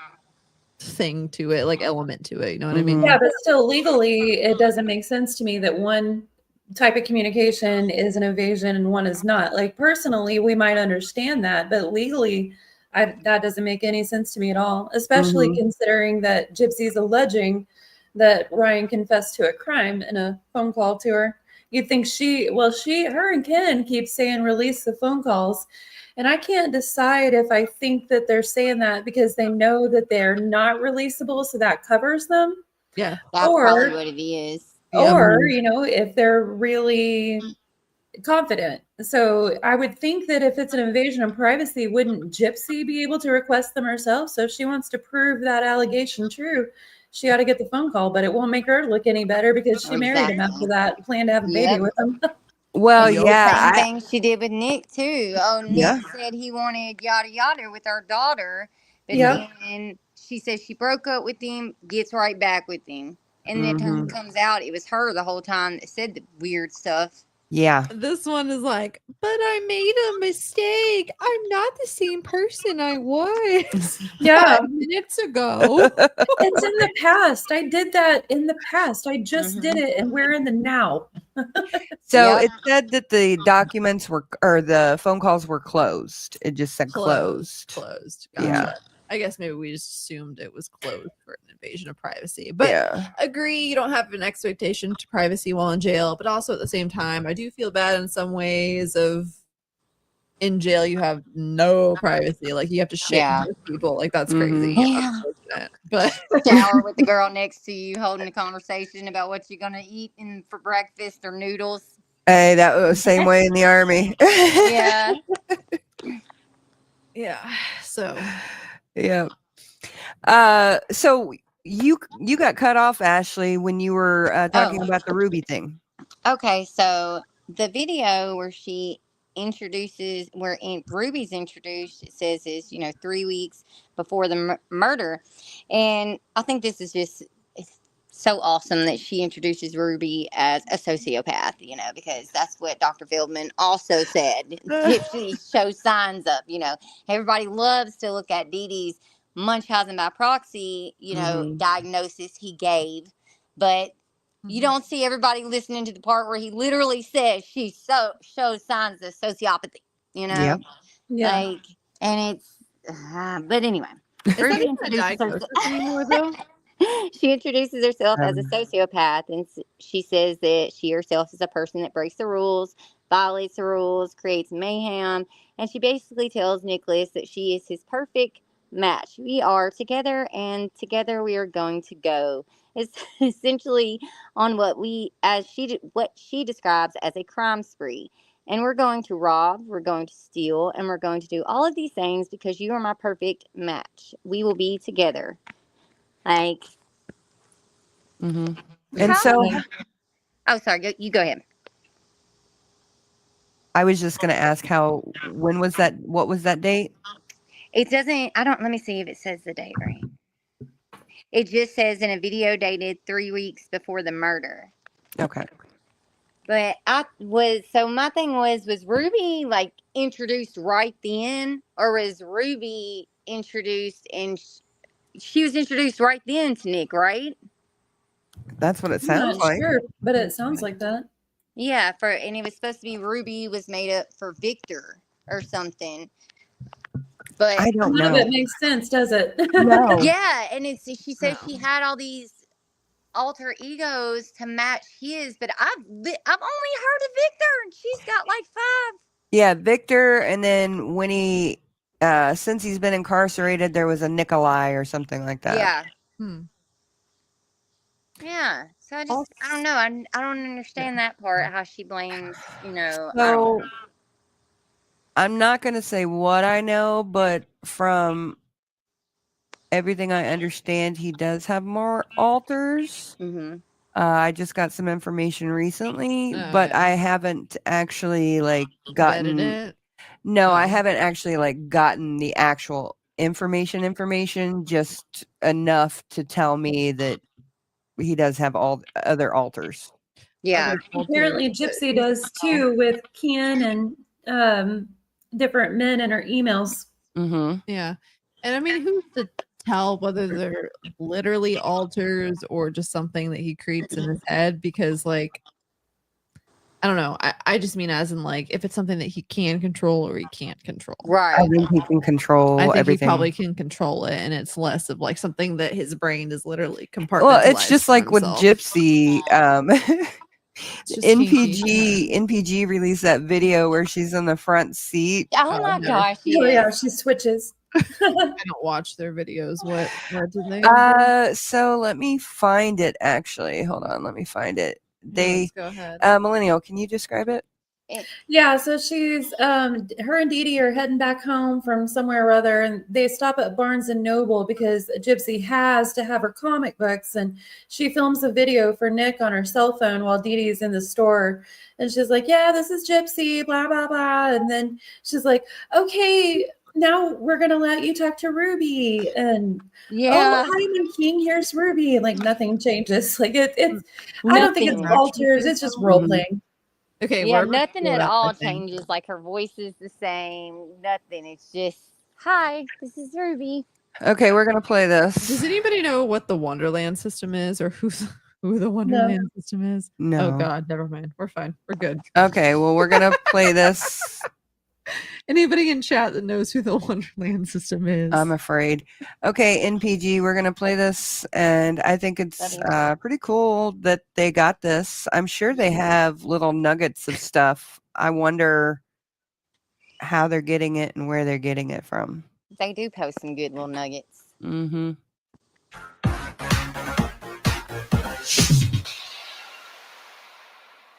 thing to it, like element to it. You know what I mean? Yeah, but still legally, it doesn't make sense to me that one type of communication is an invasion and one is not. Like personally, we might understand that, but legally, that doesn't make any sense to me at all, especially Mhm. considering that Gypsy's alleging that Ryan confessed to a crime in a phone call to her. You'd think her and Ken keep saying release the phone calls. And I can't decide if I think that they're saying that because they know that they're not releasable, so that covers them, Yeah. That's probably or what it is. Yeah. if they're really confident. So I would think that if it's an invasion of privacy, wouldn't Gypsy be able to request them herself? So if she wants to prove that allegation true, she ought to get the phone call, but it won't make her look any better because she married him after Exactly. that, planned to have a baby Yep. with him. Well, And it's the same yeah, thing she did with Nick too. Oh, Yeah. Nick said he wanted yada yada with our daughter, but Yep. then she says she broke up with him, gets right back with him, and then Mhm. it comes out it was her the whole time that said the weird stuff. Yeah. This one is like, but I made a mistake. I'm not the same person I was Yeah. 5 minutes ago. It's in the past. I did that in the past. I just Mhm. did it, and we're in the now. So Yep. it said that the documents were, or the phone calls were closed. It just said closed. Closed. Yeah. Gotcha. I guess maybe we just assumed it was closed for an invasion of privacy. But Yeah. agree, you don't have an expectation to privacy while in jail. But also at the same time, I do feel bad in some ways of in jail you have no privacy. Like you have to shit Yeah. with people. Like that's Mhm. crazy. Yeah. Unfortunate. But Shower with the girl next to you, holding a conversation about what you're gonna eat for breakfast or noodles. Hey, that was the same way in the army. Yeah. yeah. So Yeah. So you got cut off, Ashley, when you were talking Oh. about the Ruby thing. Okay, so the video where Ruby's introduced, it says is 3 weeks before the murder, and I think this is just it's so awesome that she introduces Ruby as a sociopath, because that's what Dr. Feldman also said. She shows signs of, everybody loves to look at Dee Dee's Munchausen by proxy, Mhm. diagnosis he gave, but you don't see everybody listening to the part where he literally says she shows signs of sociopathy, Yeah. Yeah. like, and it's, but anyway, is that Ruby even a introduces diagnosis herself. anymore though? She introduces herself as a Um, sociopath, and she says that she herself is a person that breaks the rules, violates the rules, creates mayhem, and she basically tells Nicholas that she is his perfect match. We are together, and together we are going to go. It's essentially on what she describes as a crime spree. And we're going to rob, we're going to steal, and we're going to do all of these things because you are my perfect match. We will be together. Like, mhm. And how? so Oh, sorry. You go ahead. I was just going to ask when was that? What was that date? It doesn't. I don't. Let me see if it says the date right. It just says in a video dated 3 weeks before the murder. Okay. But my thing was Ruby like introduced right then, or was Ruby introduced and she was introduced right then to Nick, right? That's what it I'm sounds not like. sure, but it sounds like that. Yeah, and it was supposed to be Ruby was made up for Victor or something. But I don't None of know. it makes sense, does it? No. yeah, and she said she had all these alter egos to match his, but I've only heard of Victor, and she's got like 5. Yeah, Victor, and then when he since he's been incarcerated, there was a Nikolai or something like that. Yeah, Hmm. yeah. So I Also, don't know. I don't understand that part. How she blames, I don't So know. I'm not going to say what I know, but from everything I understand, he does have more altars. Mm-hmm. I just got some information recently, but yeah. I haven't actually like Vetted gotten. it. No, I Oh. haven't actually like gotten the actual information. Just enough to tell me that he does have all other altars. Yeah. Apparently, Gypsy does too with Ken and different men in her emails. Mm-hmm. Yeah. And I mean, who's to tell whether they're literally altars or just something that he creates in his head? Because, like, I don't know. I just mean as in, like, if it's something that he can control or he can't control. I Right. think he can control I think everything. he probably can control it, and it's less of like something that his brain is literally compartmentalized. Well, it's just for like with himself. Gypsy. It's just kinky. NPG released that video where she's in the front seat. Oh my no. gosh. Oh yeah, Yes. she switches. I don't watch their videos. What did they? So let me find it. Actually, hold on. Let me find it. Let's go ahead. Millennial, can you describe it? Yeah, so she's her and Dee Dee are heading back home from somewhere or other, and they stop at Barnes and Noble because Gypsy has to have her comic books, and she films a video for Nick on her cell phone while Dee Dee's in the store, and she's like, "Yeah, this is Gypsy," blah blah blah, and then she's like, "Okay, now we're gonna let you talk to Ruby," and Yeah. "Oh, hi, King. Here's Ruby." Like nothing changes. Like it's. I don't think it's Nothing. alters. It's just role playing. Okay, Yeah, we're nothing at recorded, I all think. changes. Like her voice is the same. Nothing. It's just, hi, this is Ruby. Okay, we're gonna play Does this. anybody know what the Wonderland system is, or who the Wonderland system is? No. Oh God, never mind. We're fine. We're good. Okay, well, we're gonna play this. Anybody in chat that knows who the Wonderland system is? I'm afraid. Okay, NPG, we're gonna play this, and I think it's pretty cool that they got this. I'm sure they have little nuggets of stuff. I wonder how they're getting it and where they're getting it from. They do post some good little nuggets. Mm-hmm.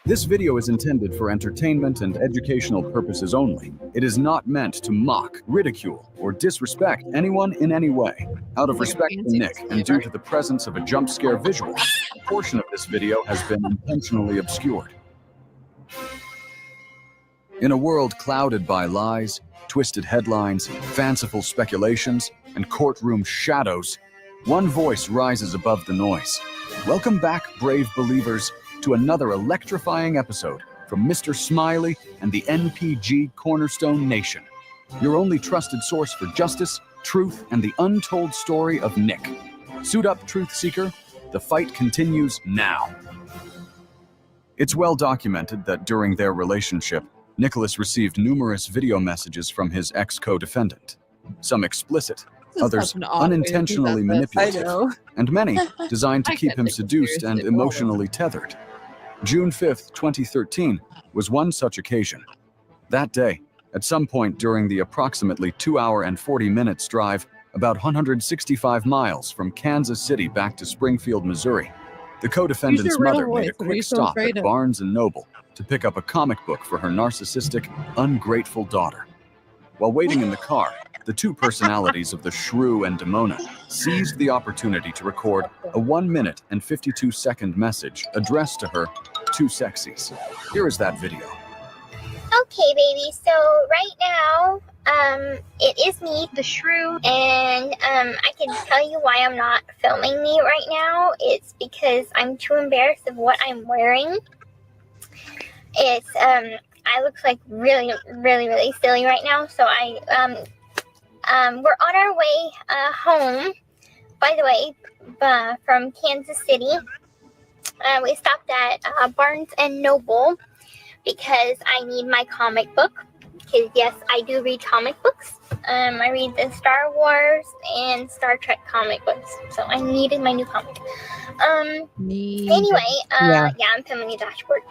This video is intended for entertainment and educational purposes only. It is not meant to mock, ridicule, or disrespect anyone in any way. Out of respect for Nick and due to the presence of a jump scare visual, a portion of this video has been intentionally obscured. In a world clouded by lies, twisted headlines, fanciful speculations, and courtroom shadows, one voice rises above the noise. Welcome back, brave believers, to another electrifying episode from Mr. Smiley and the NPG Cornerstone Nation, your only trusted source for justice, truth, and the untold story of Nick. Suit up, Truth Seeker. The fight continues now. It's well documented that during their relationship, Nicholas received numerous video messages from his ex-co-defendant. Some explicit, others unintentionally manipulative, and many designed to keep him seduced and emotionally tethered. June 5th, 2013 was one such occasion. That day, at some point during the approximately 2 hour and 40 minutes drive, about 165 miles from Kansas City back to Springfield, Missouri, the co-defendant's mother made a quick stop at Barnes & Noble to pick up a comic book for her narcissistic, ungrateful daughter. While waiting in the car, the two personalities of the Shrew and Demona seized the opportunity to record a 1 minute and 52-second message addressed to her two sexies. Here is that video. Okay, baby. So right now, it is me, the Shrew, and I can tell you why I'm not filming me right now. It's because I'm too embarrassed of what I'm wearing. It's I look like really silly right now. So we're on our way home. By the way, from Kansas City. We stopped at Barnes and Noble because I need my comic book. Because yes, I do read comic books. I read the Star Wars and Star Trek comic books. So I needed my new comic. Anyway, yeah, I'm filming the dashboard.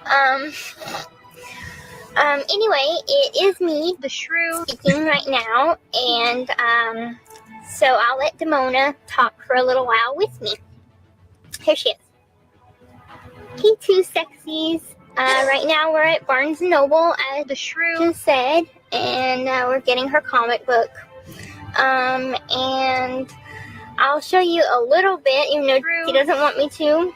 Anyway, it is me, the Shrew, speaking right now, and so I'll let Demona talk for a little while with me. Here she is. Hey, two sexies. Right now we're at Barnes & Noble, as the Shrew said, and we're getting her comic book. And I'll show you a little bit, even though he doesn't want me to,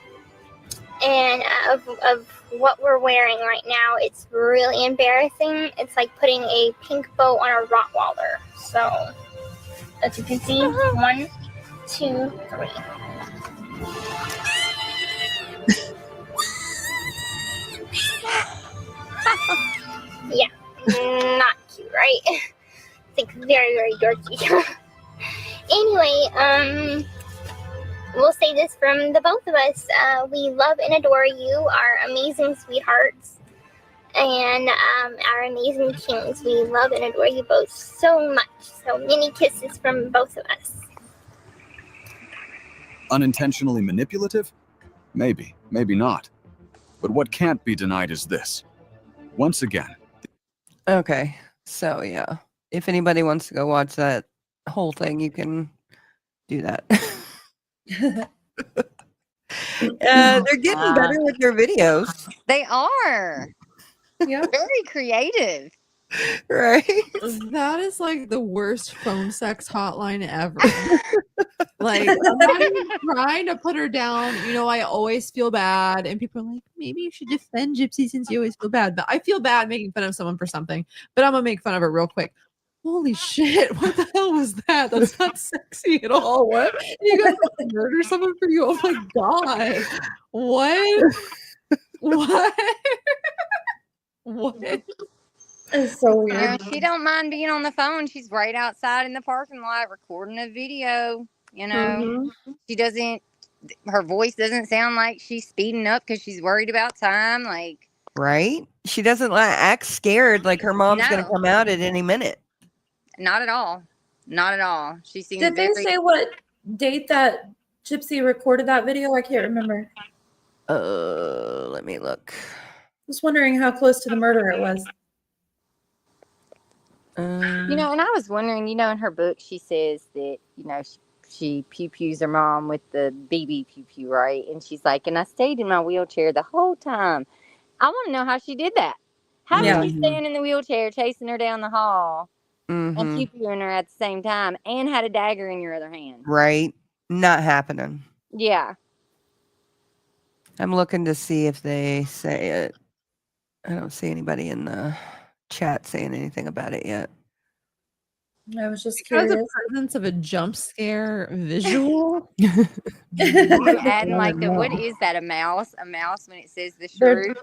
and of what we're wearing right now. It's really embarrassing. It's like putting a pink bow on a Rottweiler. So, as you can see, 1, 2, 3. Yeah, not cute, right? It's like very, very dorky. Anyway, we'll say this from the both of us. We love and adore you, our amazing sweethearts, and our amazing kings. We love and adore you both so much. So many kisses from both of us. Unintentionally manipulative? Maybe, maybe not. But what can't be denied is this. Once again, Okay. So yeah, if anybody wants to go watch that whole thing, you can do that. They're getting better with their videos, They are Yeah. very creative. right? That is like the worst phone sex hotline ever. Like, I'm not even trying to put her down. You know, I always feel bad. And people are like, maybe you should defend Gypsy since you always feel bad. But I feel bad making fun of someone for something. But I'm going to make fun of her real quick. Holy shit. What the hell was that? That's not sexy at all. What? You guys murder someone for you? Oh my God. What? What? What? It's so You know, weird. she don't mind being on the phone. She's right outside in the parking lot recording a video. You know, she doesn't. Her voice doesn't sound like she's speeding up because she's worried about time. Like, Right? She doesn't act scared like her mom's going to No. come out at any minute. not at all. Not at all. She seems Did they very. say what date that Gypsy recorded that video? I can't remember. Let me look. Just wondering how close to the murder it was. You know, and I was wondering, you know, in her book, she says that, you know, she pew-pews her mom with the BB pew-pew, right? And she's like, and I stayed in my wheelchair the whole time. I want to know how she did that. How Yeah. did she stand in the wheelchair chasing her down the hall and Mhm. pew-pewing her at the same time and had a dagger in your other hand? Right? Not happening. Yeah. I'm looking to see if they say it. I don't see anybody in the chat saying anything about it yet. I was just Because curious. the presence of a jump scare visual. You adding like a, what is that, a mouse? A mouse when it says the shrew?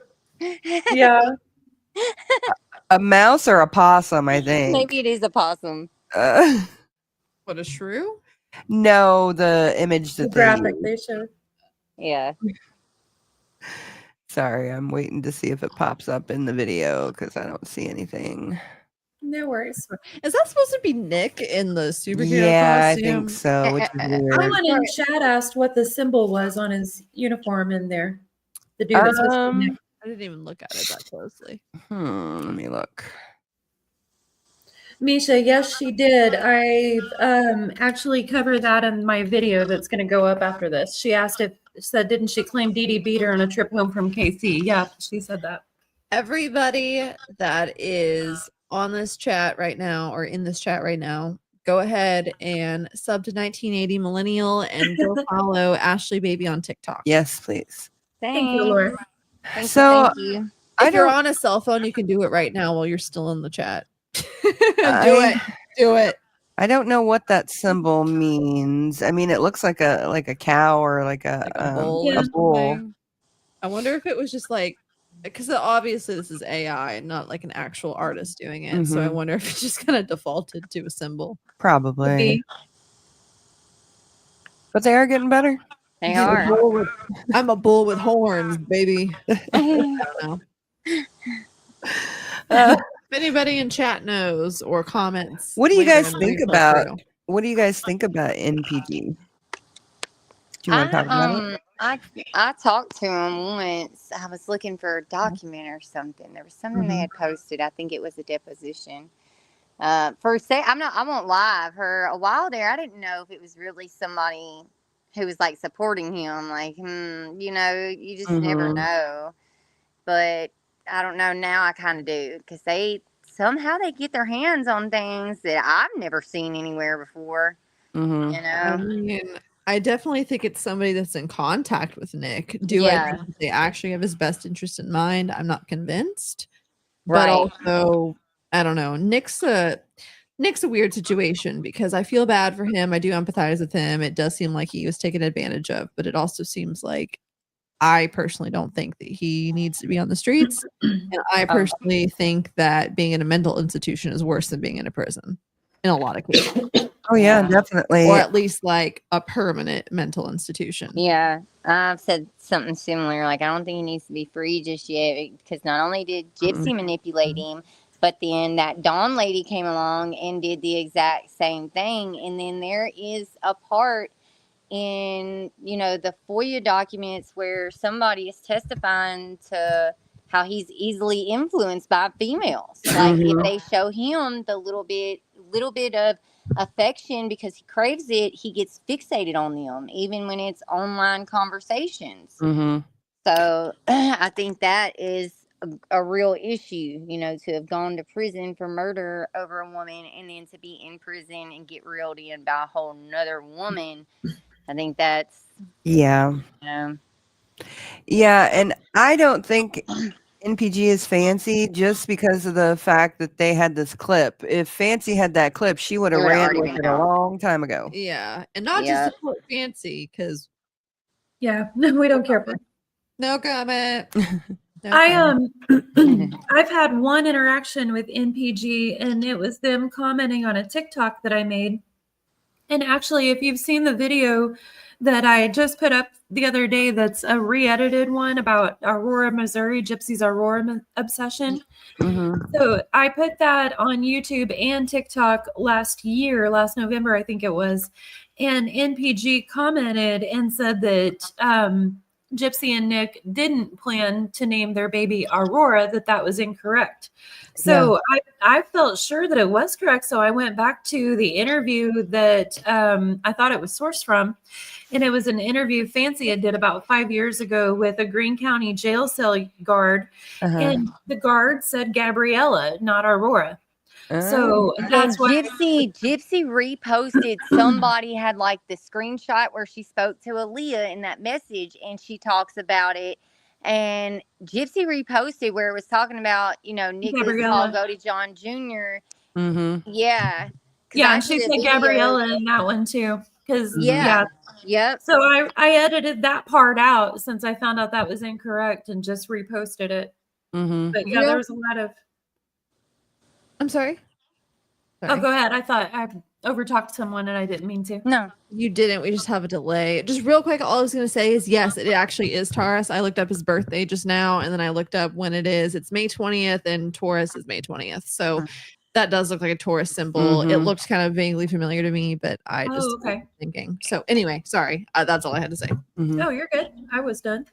Yeah. A mouse or a possum, I think. Maybe it is a possum. What, a shrew? No, the image The that graphic they showed. Yeah. Sorry, I'm waiting to see if it pops up in the video because I don't see anything. No worries. Is that supposed to be Nick in the superhero Yeah, I costume? think so. Which is weird. Someone in chat asked what the symbol was on his uniform in there. The dude that's supposed to be Nick. I didn't even look at it that closely. Let me look. Misha, yes, she did. I actually covered that in my video that's going to go up after this. She said, didn't she claim Dee Dee beat her on a trip home from KC? Yeah, she said that. Everybody that is on this chat right now or in this chat right now, go ahead and sub to 1980 Millennial and go follow Ashley Baby on TikTok. Yes, please. Thank you, Laura. Thank you. If you're on a cell phone, you can do it right now while you're still in the chat. Do it. I don't know what that symbol means. I mean, it looks like a cow or like a bull. a bull. Something. I wonder if it was just like, because obviously this is AI and not like an actual artist doing it. So I wonder if it just kind of defaulted to a symbol. Probably. But they are getting better. They are. I'm a bull with horns, baby. I don't know. If anybody in chat knows or comments, What do you guys later in think the replay about? through. What do you guys think about NPG? Do you want to talk about it? I talked to him once. I was looking for a document or something. There was something they had posted. I think it was a deposition. I won't lie. For a while there, I didn't know if it was really somebody who was like supporting him. Like, you know, you just never know. But I don't know. Now I kind of do, because they somehow get their hands on things that I've never seen anywhere before. Mhm. You I know? mean, I definitely think it's somebody that's in contact with Nick. Do I Yeah. think that they actually have his best interest in mind? I'm not convinced. But Right. also, I don't know. Nick's a weird situation because I feel bad for him. I do empathize with him. It does seem like he was taken advantage of, but it also seems like I personally don't think that he needs to be on the streets. And I Oh. personally think that being in a mental institution is worse than being in a prison in a lot of cases, Oh yeah, Yeah. definitely. or at least like a permanent mental institution. Yeah, I've said something similar. Like, I don't think he needs to be free just yet because not only did Gypsy manipulate him, but then that Dawn lady came along and did the exact same thing. And then there is a part in, the FOIA documents where somebody is testifying to how he's easily influenced by females. Like, if Mhm. they show him the little bit of affection because he craves it, he gets fixated on them, even when it's online conversations. Mhm. So I think that is a real issue, to have gone to prison for murder over a woman and then to be in prison and get reeled in by a whole nother woman. I think that's, Yeah. you know, Yeah, and I don't think NPG is fancy just because of the fact that they had this clip. If Fancy had that clip, she would it have would have ran already with been it a out. long time ago. Yeah. And not just Yeah. to quote Fancy, because Yeah, no, we don't care for. no comment. No I comment. I've had one interaction with NPG, and it was them commenting on a TikTok that I made. And actually, if you've seen the video that I just put up the other day, that's a re-edited one about Aurora, Missouri, Gypsy's Aurora obsession. Mhm. So I put that on YouTube and TikTok last November, I think it was. And NPG commented and said that Gypsy and Nick didn't plan to name their baby Aurora, that was incorrect. So I felt sure that it was correct. So I went back to the interview that I thought it was sourced from. And it was an interview Fancy had did about 5 years ago with a Greene County jail cell guard. Uh-huh. And the guard said Gabriella, not Aurora. So And that's why. Gypsy reposted, somebody had like the screenshot where she spoke to Aaliyah in that message and she talks about it. And Gypsy reposted where it was talking about, Nicholas Paul Gabriella. Goldie John Jr. Mhm. Yeah. Because Yeah, I and she did a said video. Gabriella in that one too. Because Yeah. Yep. So I edited that part out since I found out that was incorrect and just reposted it. Mhm. But yeah, there was a lot of. I'm sorry. Oh, go ahead. I thought I overtalked someone and I didn't mean to. No. You didn't. We just have a delay. Just real quick, all I was going to say is yes, it actually is Taurus. I looked up his birthday just now, and then I looked up when it is. It's May 20th, and Taurus is May 20th. So that does look like a Taurus symbol. It looked kind of vaguely familiar to me, but I just okay. thinking. So anyway, sorry. That's all I had to say. Mhm. Oh, you're good. I was done.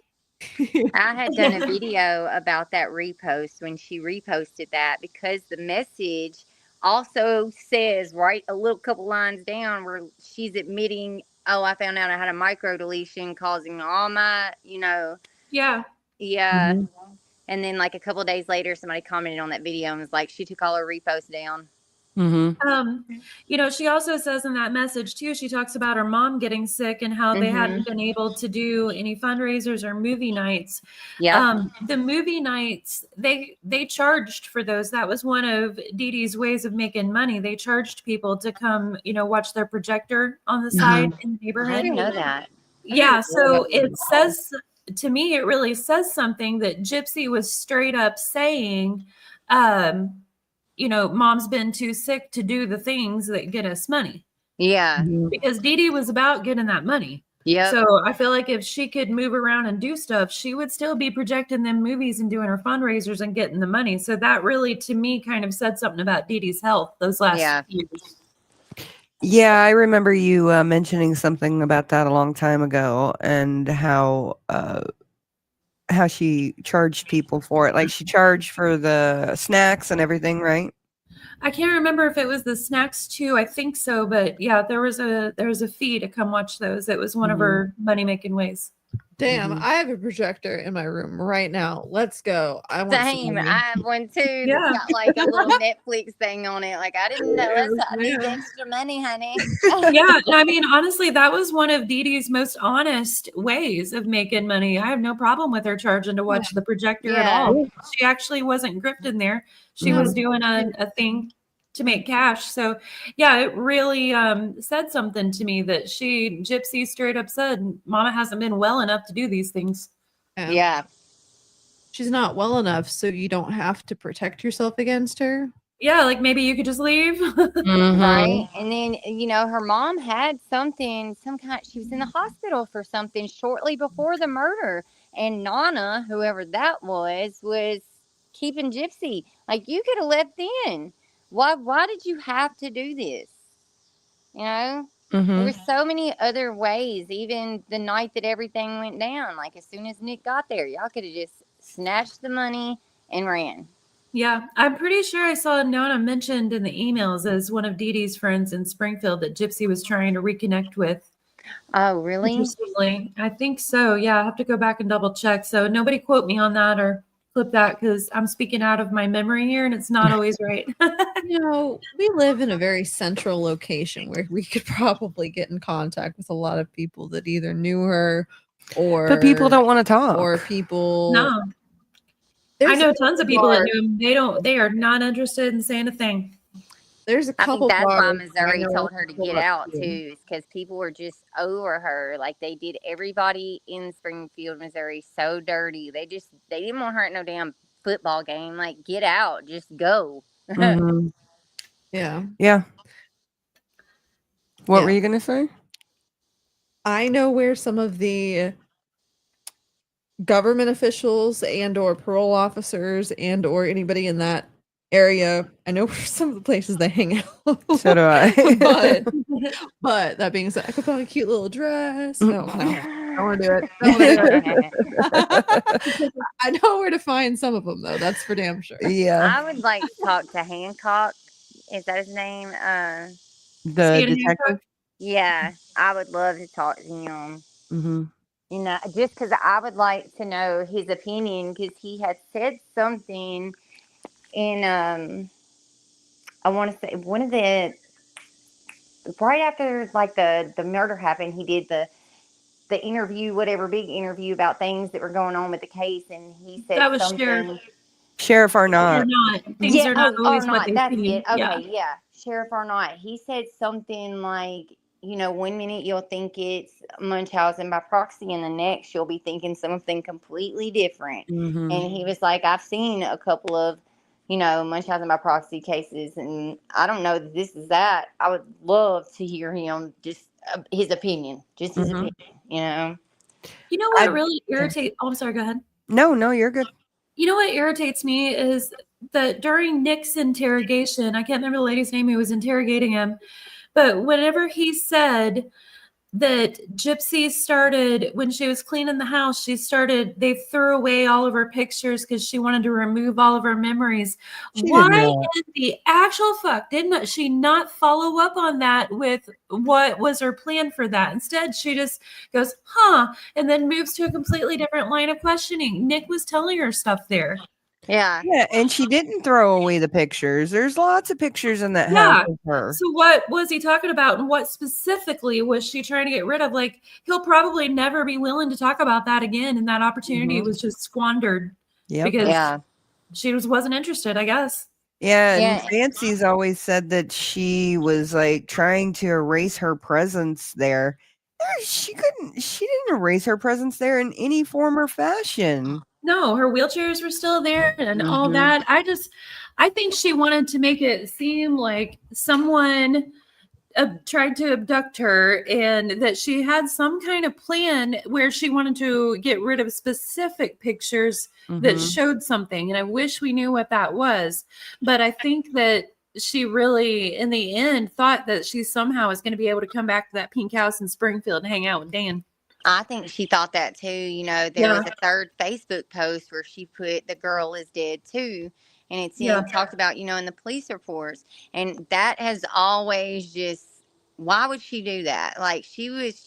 I had done a video about that repost when she reposted that because the message also says right a little couple lines down where she's admitting, oh, I found out I had a micro deletion causing all my, Yeah. yeah. Mhm. And then like a couple of days later, somebody commented on that video and was like, she took all her reposts down. Mhm. She also says in that message too, she talks about her mom getting sick and how they hadn't been able to do any fundraisers or movie nights. Yeah. The movie nights, they charged for those. That was one of Dee Dee's ways of making money. They charged people to come, watch their projector on the side in the I neighborhood. didn't know that. Yeah, so it says, to me, it really says something that Gypsy was straight up saying, mom's been too sick to do the things that get us money. Yeah. Because Dee Dee was about getting that money. Yep. So I feel like if she could move around and do stuff, she would still be projecting them movies and doing her fundraisers and getting the money. So that really, to me, kind of said something about Dee Dee's health those last years. Yeah, I remember you mentioning something about that a long time ago, and how she charged people for it. Like she charged for the snacks and everything, right? I can't remember if it was the snacks too. I think so, but yeah, there was a fee to come watch those. It was one of her money making ways. Damn, Mhm. I have a projector in my room right now. Let's go. I want some Same. movie. I have one too that's Yeah. got like a little Netflix thing on it. Like, I didn't know Yes, I need ma'am. extra money, honey. Yeah, I mean, honestly, that was one of Dee Dee's most honest ways of making money. I have no problem with her charging to watch the projector at Yeah. all. She actually wasn't grifting there. She was doing a thing to make cash. So yeah, it really said something to me that Gypsy straight up said, Mama hasn't been well enough to do these things. Yeah. She's not well enough, so you don't have to protect yourself against her. Yeah, like maybe you could just leave. Mhm. Right. And then, her mom had something, she was in the hospital for something shortly before the murder. And Nana, whoever that was keeping Gypsy. Like, you could have left then. Why did you have to do this? You know? There Mhm. were so many other ways, even the night that everything went down. Like, as soon as Nick got there, y'all could have just snatched the money and ran. Yeah, I'm pretty sure I saw Nona mentioned in the emails as one of Dee Dee's friends in Springfield that Gypsy was trying to reconnect with. Oh, really? Interestingly, I think so. Yeah, I have to go back and double check. So nobody quote me on that or clip that because I'm speaking out of my memory here and it's not always right. We live in a very central location where we could probably get in contact with a lot of people that either knew her or But people don't want to talk. or people. No, I know tons of people that knew him. They are not interested in saying a thing. There's a I couple. think that's why bars Missouri I know told her to people get up out to. too, is because people were just over her. Like, they did everybody in Springfield, Missouri, so dirty. They didn't want her at no damn football game. Like, get out, just go. Mhm. Yeah. Yeah. What Yeah. were you gonna say? I know where some of the government officials and or parole officers and or anybody in that area, I know where some of the places they hang out. So do I. but that being said, I could buy a cute little dress. No, don't want to do it. Don't wanna do it. I know where to find some of them though. That's for damn sure. Yeah. I would like to talk to Hancock. Is that his name? The Stan detective. Yeah, I would love to talk to him. Mm-hmm. Just because I would like to know his opinion, because he had said something in I want to say one of the right after like the murder happened, he did the interview, whatever big interview about things that were going on with the case, and he said That was something. Sheriff Or Arnott. not. Things are not Or always what not. they That's seem. it. Okay, yeah. Sheriff Arnott. He said something like, 1 minute you'll think it's Munchausen by proxy, and the next you'll be thinking something completely different. Mm-hmm. And he was like, I've seen a couple of, Munchausen by proxy cases, and I don't know that this is that. I would love to hear him just his opinion, just his Mhm. opinion. You know what I- really irritates? Oh, I'm sorry. Go ahead. No, you're good. You know what irritates me is that during Nick's interrogation, I can't remember the lady's name who was interrogating him, but whenever he said that Gypsy started, when she was cleaning the house, they threw away all of her pictures because she wanted to remove all of her memories. She did Why not. in the actual fuck did she not follow up on that with what was her plan for that? Instead, she just goes, and then moves to a completely different line of questioning. Nick was telling her stuff there. Yeah. Yeah, and she didn't throw away the pictures. There's lots of pictures in that house of her. So what was he talking about, and what specifically was she trying to get rid of? Like, he'll probably never be willing to talk about that again, and that opportunity was just squandered because she wasn't interested, I guess. Yeah, and Yeah. Nancy's always said that she was like trying to erase her presence there. She didn't erase her presence there in any form or fashion. No, her wheelchairs were still there and all Mhm. that. I think she wanted to make it seem like someone tried to abduct her and that she had some kind of plan where she wanted to get rid of specific pictures that Mhm. showed something. And I wish we knew what that was. But I think that she really, in the end, thought that she somehow was going to be able to come back to that pink house in Springfield and hang out with Dan. I think she thought that too. There was a third Facebook post where she put the girl is dead too. And it talked about, in the police reports. And that has always just why would she do that? Like, she was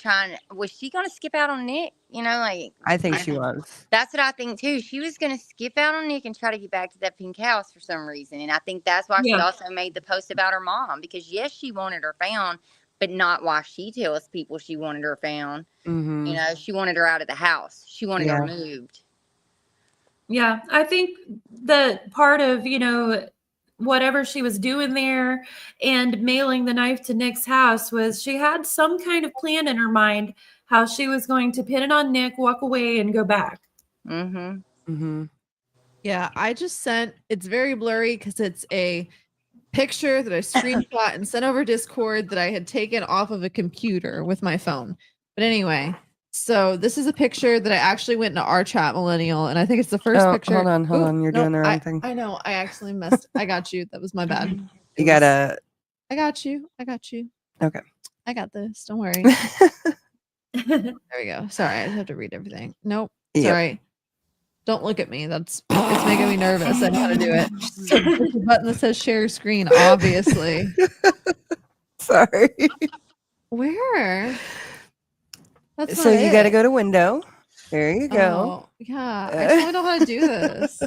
she going to skip out on Nick? You know, like, I think she was. that's what I think too. She was going to skip out on Nick and try to get back to that pink house for some reason. And I think that's why she Yeah. also made the post about her mom, because yes, she wanted her found, but not why she tells people she wanted her found. Mm-hmm. You know, she wanted her out of the house. She wanted her Yeah. moved. Yeah, I think the part of, whatever she was doing there and mailing the knife to Nick's house was she had some kind of plan in her mind how she was going to pin it on Nick, walk away, and go back. Mm-hmm. Mm-hmm. Yeah, I just sent, it's very blurry because it's a picture that I screenshot and sent over Discord that I had taken off of a computer with my phone. But anyway, so this is a picture that I actually went into our chat millennial, and I think it's the first picture. Hold on. You're doing the wrong thing. I know, I actually messed. I got you. That was my bad. You gotta. I got you. Okay. I got this. Don't worry. There we go. Sorry, I have to read everything. Nope. Yep. Sorry. Don't look at me. It's making me nervous. I know how to do it. So push the button that says share screen, obviously. Sorry. Where? That's So not you it. got to go to window. There you go. Oh, yeah. I just want to know how to do this.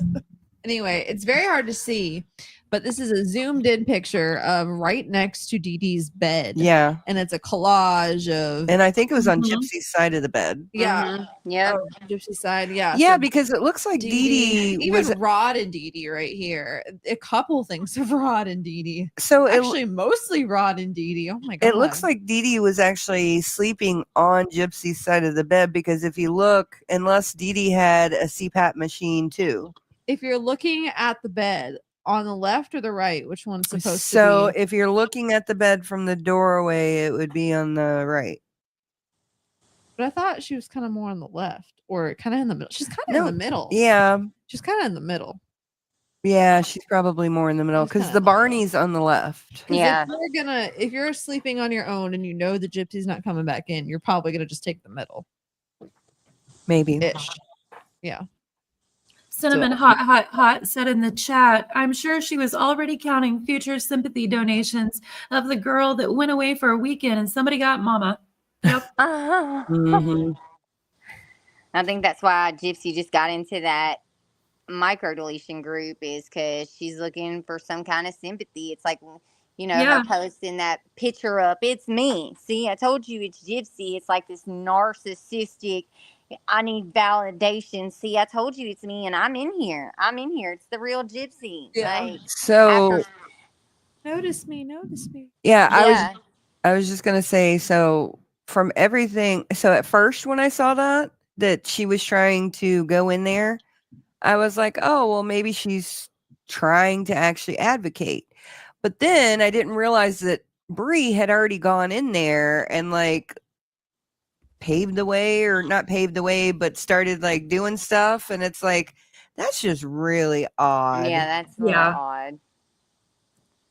Anyway, it's very hard to see, but this is a zoomed in picture of right next to Dee Dee's bed. Yeah. And it's a collage of. And I think it was on Gypsy's side of the bed. Yeah. Mm-hmm. Yeah. Oh, Gypsy side. Yeah. Yeah, so because it looks like Dee Dee even was. Rod and Dee Dee right here. A couple things of Rod and Dee Dee. So Actually, mostly Rod and Dee Dee. Oh my god. it looks like Dee Dee was actually sleeping on Gypsy's side of the bed, because if you look, unless Dee Dee had a CPAP machine too. If you're looking at the bed on the left or the right, which one's supposed to be? So if you're looking at the bed from the doorway, it would be on the right. But I thought she was kind of more on the left, or kind of in the middle. She's kind of in the middle. Yeah. She's kind of in the middle. Yeah, she's probably more in the middle, because the Barney's on the left. Yeah. If you're sleeping on your own and you know the Gypsy's not coming back in, you're probably gonna just take the middle. Maybe. Ish. Yeah. Cinnamon hot said in the chat, I'm sure she was already counting future sympathy donations of the girl that went away for a weekend and somebody got mama. Yep. Mm-hmm. I think that's why Gypsy just got into that micro deletion group, is because she's looking for some kind of sympathy. It's like, her posting that picture up. It's me. See, I told you it's Gypsy. It's like this narcissistic, I need validation. See, I told you it's me, and I'm in here. It's the real Gypsy. Yeah. Like, So Notice me. yeah, I was just gonna say, so from everything, so at first when I saw that she was trying to go in there, I was like, oh well, maybe she's trying to actually advocate. But then I didn't realize that Bree had already gone in there and like paved the way, or not paved the way, but started like doing stuff, and it's like, that's just really odd. yeah, that's a little odd.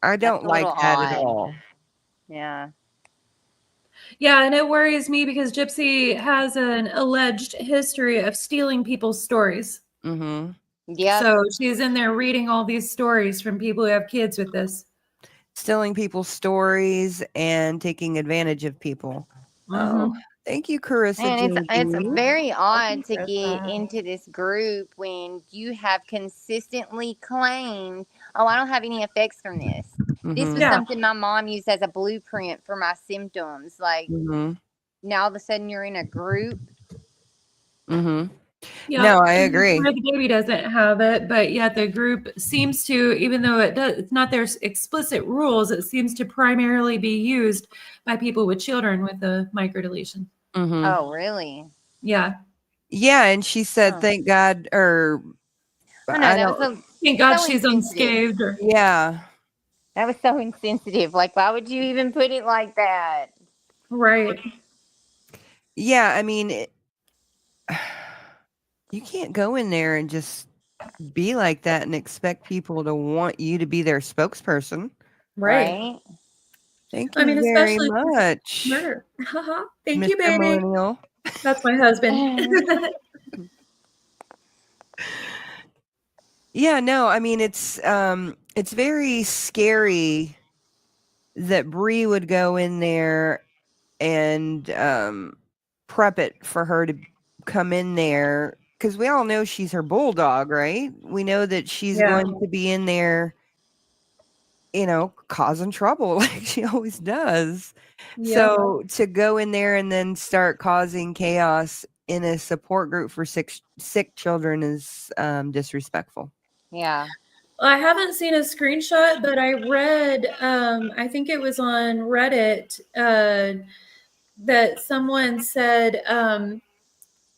I don't like that at odd. all. Yeah. Yeah, and it worries me because Gypsy has an alleged history of stealing people's stories. Mm-hmm. Yeah. So she's in there reading all these stories from people who have kids with this. Stealing people's stories and taking advantage of people. Oh, thank you, Carissa. And it's JD. very odd to get into this group when you have consistently claimed, oh, I don't have any effects from this. This was something my mom used as a blueprint for my symptoms. Like, now all of a sudden you're in a group. Yeah, no, I agree. The baby doesn't have it, but yet the group seems to, even though it's not their explicit rules, it seems to primarily be used by people with children with the microdeletion. Oh, really? Yeah. Yeah, and she said, "Thank God," or thank God she's unscathed. Yeah, that was so insensitive. Like, why would you even put it like that? Right. Yeah, I mean, you can't go in there and just be like that and expect people to want you to be their spokesperson. Right. Thank you very much. Murder. Thank Mr. you, baby. Millennial. That's my husband. Yeah, no, I mean, it's very scary that Bree would go in there and prep it for her to come in there, because we all know she's her bulldog, right? We know that she's going to be in there, causing trouble like she always does. So to go in there and then start causing chaos in a support group for sick children is disrespectful. Yeah. I haven't seen a screenshot, but I read, I think it was on Reddit, that someone said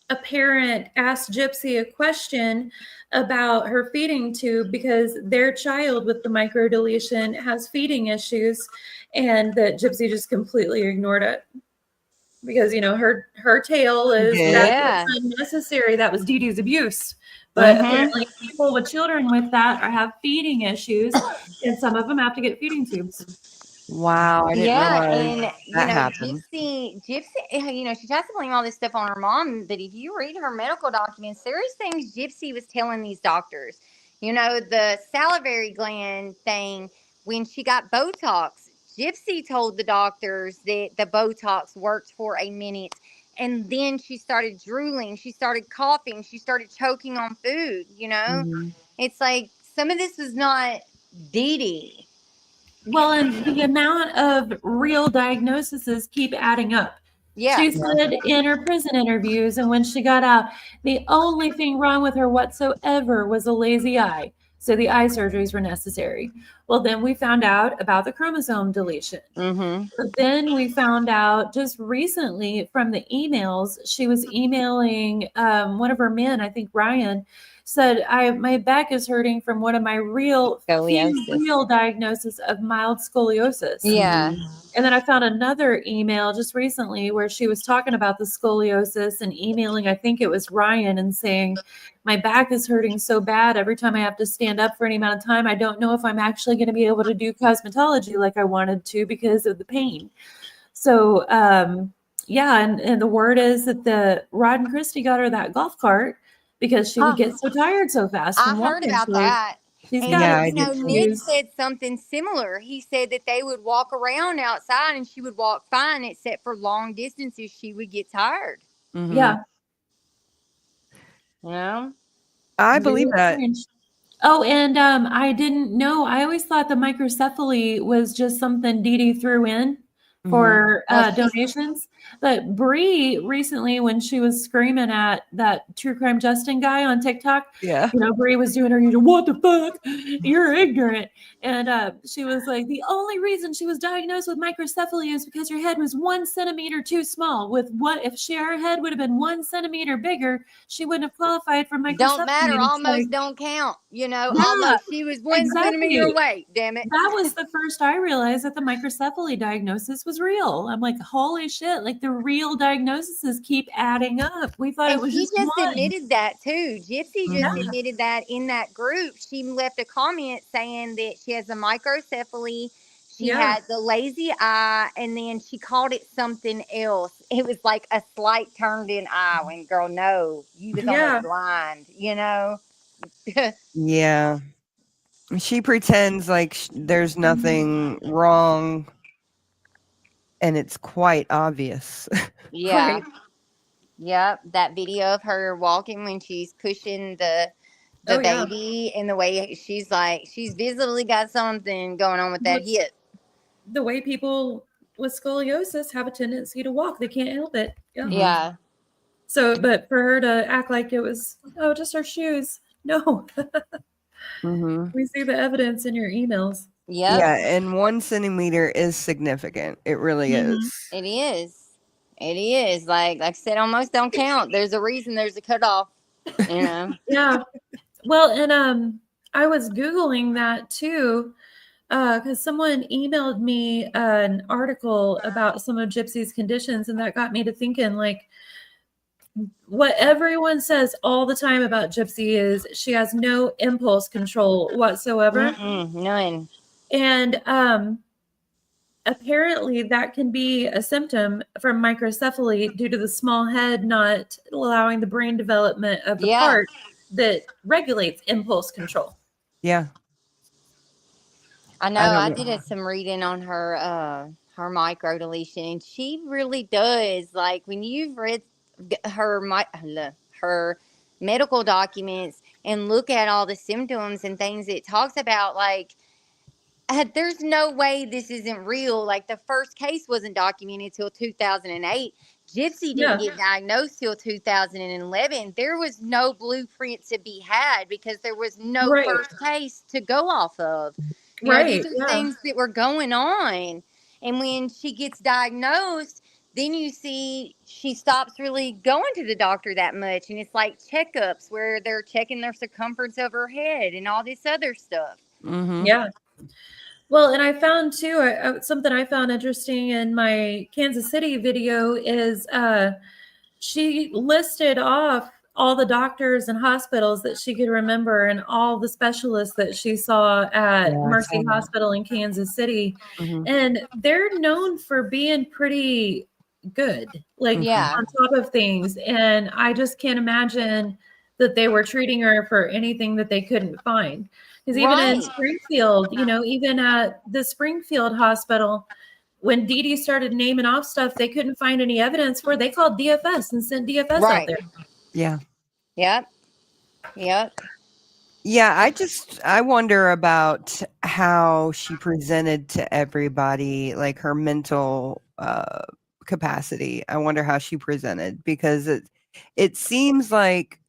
a parent asked Gypsy a question about her feeding tube because their child with the microdeletion has feeding issues, and that Gypsy just completely ignored it. Because her tale is that's unnecessary. That was Dee Dee's abuse. But apparently people with children with that have feeding issues, and some of them have to get feeding tubes. Wow, I didn't realize and that happened. Gypsy, she tries to blame all this stuff on her mom, but if you read her medical documents, there's things Gypsy was telling these doctors. The salivary gland thing, when she got Botox, Gypsy told the doctors that the Botox worked for a minute, and then she started drooling, she started coughing, she started choking on food. It's like some of this was not Dee Dee. Well, and the amount of real diagnoses keep adding up. Yeah. She said in her prison interviews and when she got out, the only thing wrong with her whatsoever was a lazy eye. So the eye surgeries were necessary. Well, then we found out about the chromosome deletion. But then we found out just recently from the emails, she was emailing one of her men, I think Ryan, said, my back is hurting from one of my real diagnosis of mild scoliosis. Yeah. And then I found another email just recently where she was talking about the scoliosis and emailing, I think it was Ryan, and saying, my back is hurting so bad every time I have to stand up for any amount of time. I don't know if I'm actually going to be able to do cosmetology like I wanted to because of the pain. So, and the word is that the Rod and Christy got her that golf cart because she would get so tired so fast. I heard about that. Nick said something similar. He said that they would walk around outside and she would walk fine, except for long distances, she would get tired. Yeah. I believe that. Oh, and I didn't know. I always thought the microcephaly was just something Dee Dee threw in for donations. But Bree recently, when she was screaming at that True Crime Justin guy on TikTok, Bree was doing her usual, what the fuck? You're ignorant. And she was like, the only reason she was diagnosed with microcephaly is because her head was 1 centimeter too small. Her head would have been 1 centimeter bigger, she wouldn't have qualified for microcephaly. Don't matter. Almost don't count. Almost. She was 1 centimeter away. Damn it. That was the first I realized that the microcephaly diagnosis was real. I'm like, holy shit! Like the real diagnoses keep adding up. We thought it was she just one. Admitted that too. Gypsy just admitted that in that group. She left a comment saying that she has a microcephaly. She had the lazy eye, and then she called it something else. It was like a slight turned in eye. When girl, no, you was almost blind. Yeah. She pretends like there's nothing wrong, and it's quite obvious. Yeah. Right? Yep. That video of her walking when she's pushing the baby, and the way she's visibly got something going on with that hip. The way people with scoliosis have a tendency to walk. They can't help it. Yeah. So, but for her to act like it was, just her shoes. No. We see the evidence in your emails. Yep. Yeah, and 1 centimeter is significant. It really is. It is. It is. Like I said, almost don't count. There's a reason there's a cutoff. Yeah. Well, and I was Googling that too, because someone emailed me an article about some of Gypsy's conditions, and that got me to thinking, like, what everyone says all the time about Gypsy is she has no impulse control whatsoever. None. And apparently that can be a symptom from microcephaly due to the small head not allowing the brain development of the part that regulates impulse control. Yeah. I know. I I don't know. did some reading on her micro deletion, and she really does. Like when you've read her medical documents and look at all the symptoms and things it talks about, like there's no way this isn't real. Like the first case wasn't documented till 2008. Gypsy didn't get diagnosed till 2011. There was no blueprint to be had because there was no first case to go off of. You know, these are things that were going on. And when she gets diagnosed, then you see she stops really going to the doctor that much. And it's like checkups where they're checking their circumference of her head and all this other stuff. Mm-hmm. Yeah. Well, and I found too, something I found interesting in my Kansas City video is she listed off all the doctors and hospitals that she could remember and all the specialists that she saw at Mercy Hospital in Kansas City. Mm-hmm. And they're known for being pretty good, like on top of things. And I just can't imagine that they were treating her for anything that they couldn't find. Because even in Springfield, you know, even at the Springfield hospital, when Dee Dee started naming off stuff they couldn't find any evidence for, they called DFS and sent DFS out there. Yeah. Yep. Yeah, I wonder about how she presented to everybody, like her mental capacity. I wonder how she presented because it seems like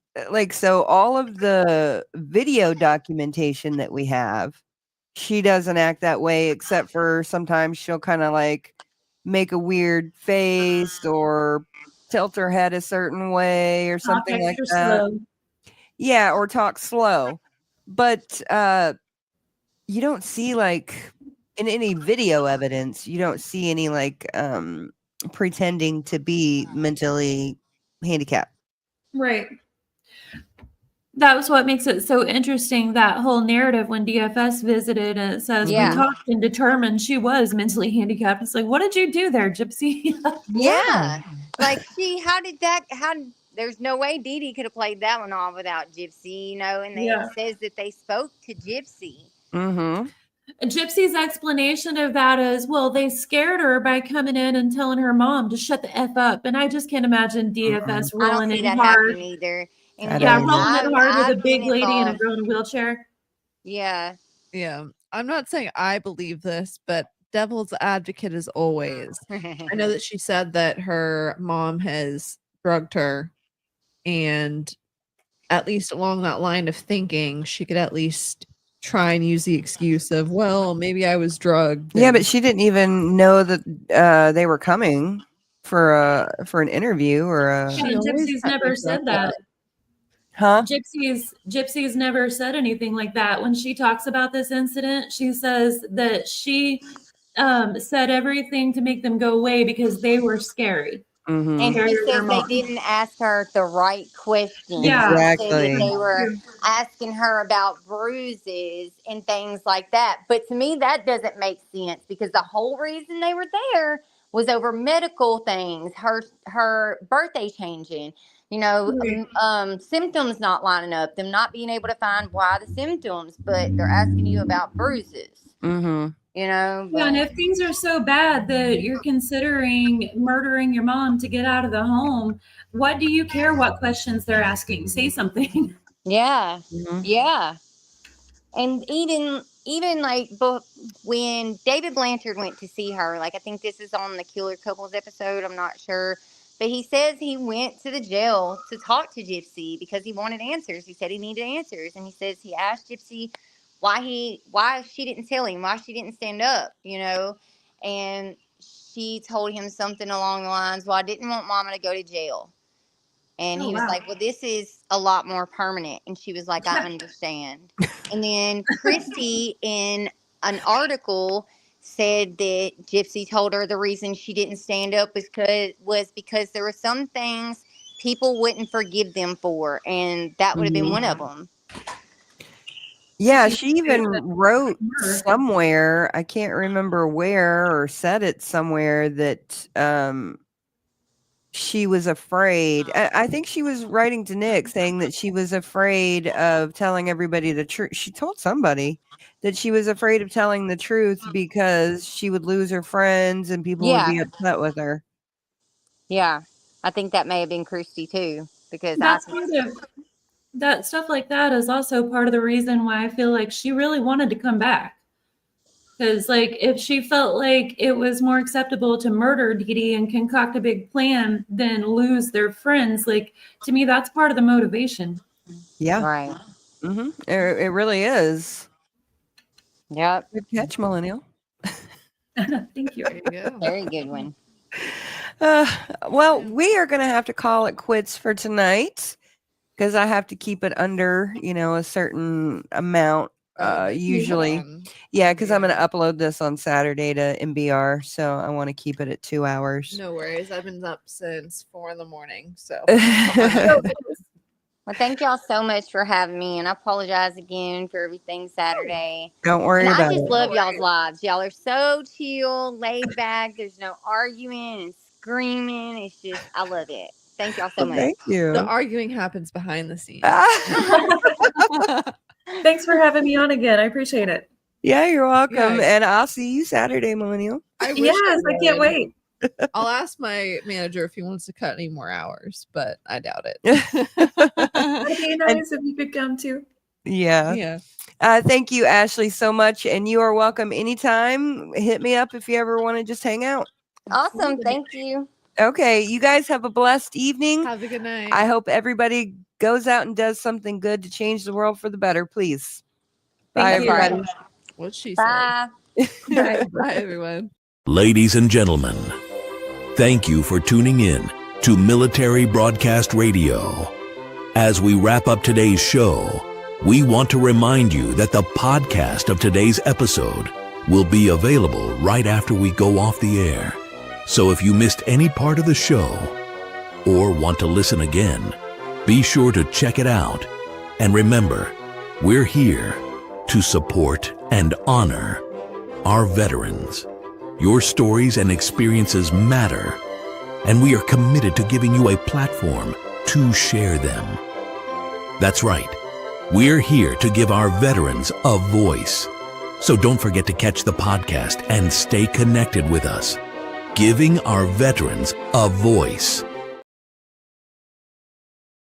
so all of the video documentation that we have, she doesn't act that way except for sometimes she'll kind of like make a weird face or tilt her head a certain way or something like that. Slow. Yeah, or talk slow. But you don't see like in any video evidence, you don't see any like pretending to be mentally handicapped. Right. That was what makes it so interesting, that whole narrative when DFS visited and it says we talked and determined she was mentally handicapped. It's like, what did you do there, Gypsy? Like there's no way Dee Dee could have played that one off without Gypsy, you know, and it says that they spoke to Gypsy. Mm-hmm. Gypsy's explanation of that is, well, they scared her by coming in and telling her mom to shut the F up. And I just can't imagine DFS rolling in hard. Either. And rolling in hard with a big lady and a girl in a wheelchair. Yeah. I'm not saying I believe this, but devil's advocate as always. I know that she said that her mom has drugged her, and at least along that line of thinking, she could at least try and use the excuse of, well, maybe I was drugged. Yeah, but she didn't even know that they were coming for an interview or a. Gypsy's never said that. Huh? Gypsy's never said anything like that. When she talks about this incident, she says that she said everything to make them go away because they were scary. Mm-hmm. And she says they didn't ask her the right questions. Yeah, exactly. They were asking her about bruises and things like that. But to me, that doesn't make sense because the whole reason they were there was over medical things, her birthday changing, you know, symptoms not lining up, them not being able to find why the symptoms, but they're asking you about bruises. Mm-hmm. You know, yeah, and if things are so bad that you're considering murdering your mom to get out of the home, what do you care what questions they're asking? Say something. Yeah. Mm-hmm. Yeah. And even like when David Blanchard went to see her, like I think this is on the Killer Couples episode, I'm not sure. But he says he went to the jail to talk to Gypsy because he wanted answers. He said he needed answers. And he says he asked Gypsy why she didn't tell him, why she didn't stand up, you know. And she told him something along the lines, well, I didn't want Mama to go to jail. And he was like, well, this is a lot more permanent. And she was like, I understand. And then Christy in an article said that Gypsy told her the reason she didn't stand up was because there were some things people wouldn't forgive them for. And that would have been one of them. Yeah, she even wrote somewhere, I can't remember where, or said it somewhere that she was afraid. I think she was writing to Nick saying that she was afraid of telling everybody the truth. She told somebody that she was afraid of telling the truth because she would lose her friends and people would Yeah. be upset with her. Yeah. I think that may have been Christy too, because That's part of that stuff like that is also part of the reason why I feel like she really wanted to come back. Because, like, if she felt like it was more acceptable to murder Dee Dee and concoct a big plan than lose their friends, like, to me, that's part of the motivation. Yeah. Right. Mm-hmm. It really is. Yep. Good catch, Millennial. Thank you. There you go. Very good one. Well, we are going to have to call it quits for tonight because I have to keep it under, a certain amount. Usually, yeah, because I'm going to upload this on Saturday to MBR, so I want to keep it at 2 hours. No worries. I've been up since 4 a.m. So Well, thank y'all so much for having me, and I apologize again for everything Saturday. Don't worry And I about just it. love y'all's lives. Y'all are so chill, laid back. There's no arguing and screaming. It's just, I love it. Thank y'all so much. Thank you. the arguing happens behind the scenes. Thanks for having me on again. I appreciate it. Yeah, you're welcome. Yeah. And I'll see you Saturday, Millennial. I wish Yes, I can't would. wait. I'll ask my manager if he wants to cut any more hours, but I doubt it. It'd be nice if you could come too. Yeah. Yeah. Thank you, Ashley, so much. And you are welcome anytime. Hit me up if you ever want to just hang out. Awesome. Thank you. Okay. You guys have a blessed evening. Have a good night. I hope everybody goes out and does something good to change the world for the better, please. Bye, Thank you. everybody. What she Bye. said. Bye, everyone. Ladies and gentlemen, thank you for tuning in to Military Broadcast Radio. As we wrap up today's show, we want to remind you that the podcast of today's episode will be available right after we go off the air. So if you missed any part of the show or want to listen again, be sure to check it out. And remember, we're here to support and honor our veterans. Your stories and experiences matter, and we are committed to giving you a platform to share them. That's right. We're here to give our veterans a voice. So don't forget to catch the podcast and stay connected with us. Giving our veterans a voice.